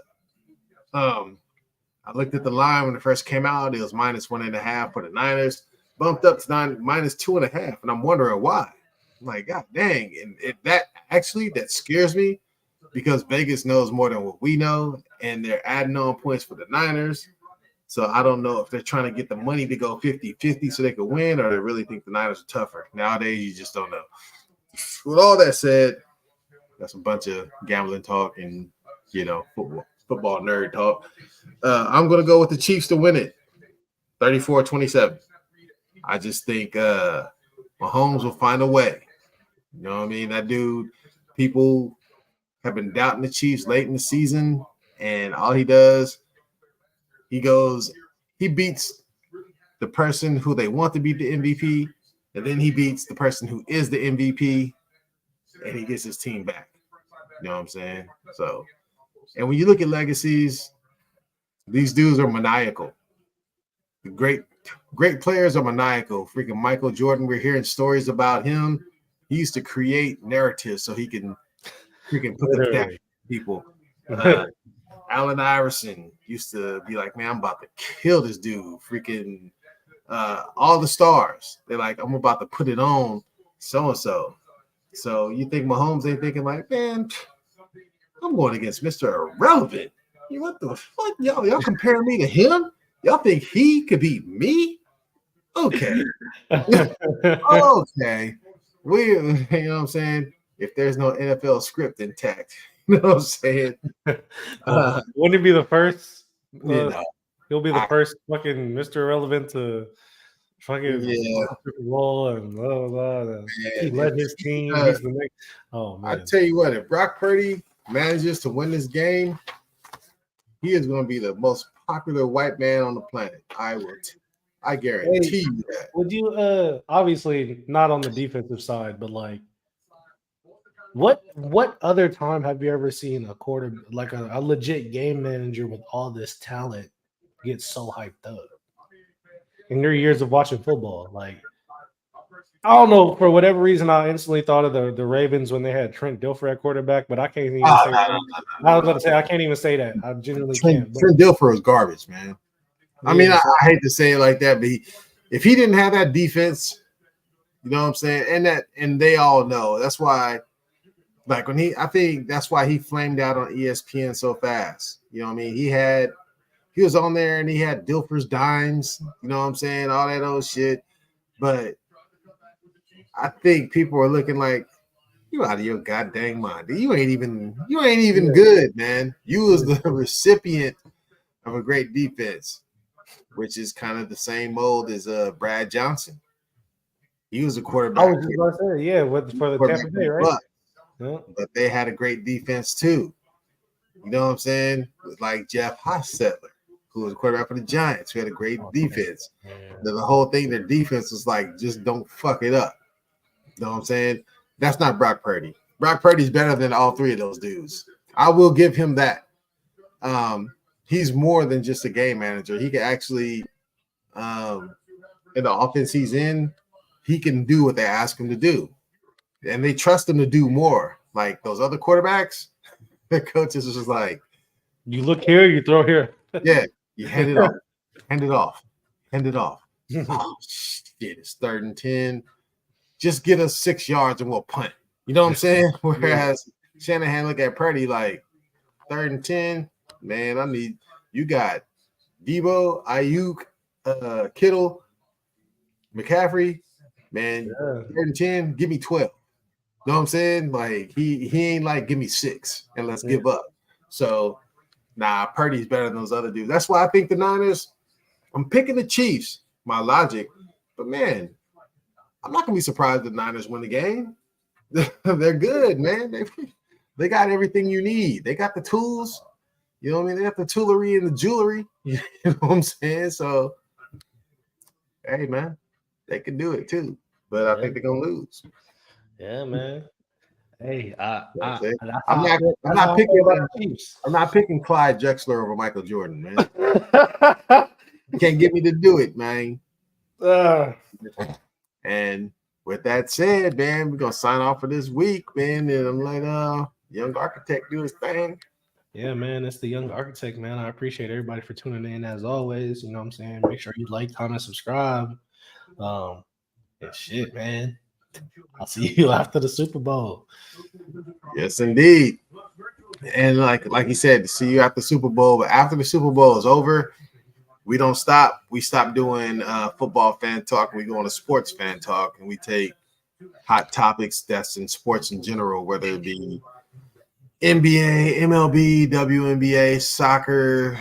looked at the line when it first came out. It was -1.5 for the Niners, bumped up to -2.5, and I'm wondering why. I'm like, God dang. And that scares me, because Vegas knows more than what we know, and they're adding on points for the Niners. So I don't know if they're trying to get the money to go 50-50 so they can win, or they really think the Niners are tougher. Nowadays, you just don't know. With all that said, that's a bunch of gambling talk and, football nerd talk. I'm going to go with the Chiefs to win it, 34-27. I just think Mahomes will find a way. You know what I mean? That dude, people have been doubting the Chiefs late in the season, and all he does, he beats the person who they want to beat the MVP, and then he beats the person who is the MVP, and he gets his team back. You know what I'm saying? So, and when you look at legacies, these dudes are maniacal. The great players are maniacal. Freaking Michael Jordan, we're hearing stories about him. He used to create narratives so he can freaking put them down people. Allen Iverson used to be like, man, I'm about to kill this dude. Freaking all the stars. They're like, I'm about to put it on so-and-so. So you think Mahomes ain't thinking like, man, I'm going against Mr. Irrelevant. What the fuck? Y'all comparing me to him? Y'all think he could beat me? Okay. Okay. You know what I'm saying? If there's no NFL script intact, you know what I'm saying? Wouldn't it be the first? He'll be the first fucking Mr. Irrelevant to fucking roll and blah blah blah. He led his team. He's the next. Oh man! I tell you what, if Brock Purdy manages to win this game, he is going to be the most popular white man on the planet. I guarantee you that. Would you obviously not on the defensive side, but like what other time have you ever seen a a legit game manager with all this talent get so hyped up? In your years of watching football, like I don't know, for whatever reason, I instantly thought of the Ravens when they had Trent Dilfer at quarterback, but I can't even say that. I was about to say I can't even say that. I genuinely can't. Trent Dilfer is garbage, man. I mean, I hate to say it like that, but if he didn't have that defense, you know what I'm saying, and they all know that's why Like I think that's why he flamed out on ESPN so fast. You know what I mean? He was on there and he had Dilfer's dimes, you know what I'm saying? All that old shit. But I think people are looking like, you out of your goddamn mind. You ain't even good, man. You was the recipient of a great defense, which is kind of the same mold as Brad Johnson. He was a quarterback. I was just about to say, yeah, for the Tampa Bay, right? But they had a great defense too. You know what I'm saying? Like Jeff Hostetler, who was a quarterback for the Giants, who had a great defense. The whole thing, their defense was like, just don't fuck it up. You know what I'm saying? That's not Brock Purdy. Brock Purdy's better than all three of those dudes. I will give him that. He's more than just a game manager. He can actually, in the offense he's in, he can do what they ask him to do. And they trust him to do more. Like those other quarterbacks, the coaches is just like, you look here, you throw here. Yeah, you hand it off. Hand it off. Hand it off. Oh, shit, it's 3rd and 10. Just get us 6 yards and we'll punt. You know what I'm saying? Whereas Shanahan look at Purdy like 3rd and 10, man, you got Debo, Ayuk, Kittle, McCaffrey, man, 3rd and 10, give me 12. You know what I'm saying? Like he ain't like give me 6 and let's give up. So Purdy's better than those other dudes. That's why I think the Niners, I'm picking the Chiefs, my logic. But man, I'm not gonna be surprised if the Niners win the game. They're good, man. They got everything you need. They got the tools. You know what I mean? They got the toolery and the jewelry. You know what I'm saying? So, hey, man, they can do it too. But I think they're gonna lose. Yeah, man. Hey, I'm not picking Clyde Drexler over Michael Jordan, man. You can't get me to do it, man. And with that said, man, we're gonna sign off for this week, man. And I'm like, Young Architect do his thing. Yeah, man, it's the Young Architect, man. I appreciate everybody for tuning in as always. You know what I'm saying? Make sure you like, comment, subscribe. And shit, man. I'll see you after the Super Bowl. Yes, indeed. And like you said, see you after the Super Bowl. But after the Super Bowl is over, we don't stop. We stop doing football fan talk. We go on to sports fan talk, and we take hot topics that's in sports in general, whether it be NBA, MLB, WNBA, soccer,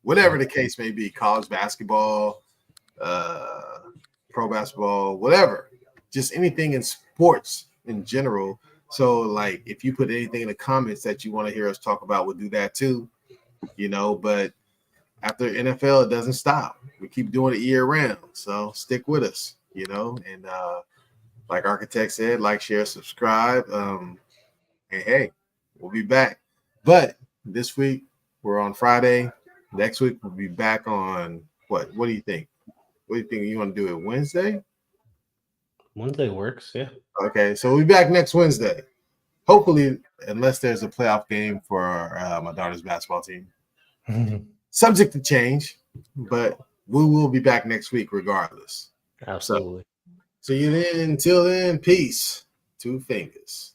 whatever the case may be, college basketball, pro basketball, whatever, just anything in sports in general. So, like, if you put anything in the comments that you want to hear us talk about, we'll do that too, but after NFL, it doesn't stop. We keep doing it year round. So stick with us, and like Architect said, like, share, subscribe. And hey, we'll be back. But this week we're on Friday. Next week we'll be back on what? What do you think? What do you think? You want to do it Wednesday? Wednesday works, yeah. Okay, so we'll be back next Wednesday. Hopefully, unless there's a playoff game for my daughter's basketball team. Subject to change, but we will be back next week regardless. Absolutely. So, see you then. Until then, peace. 2 fingers.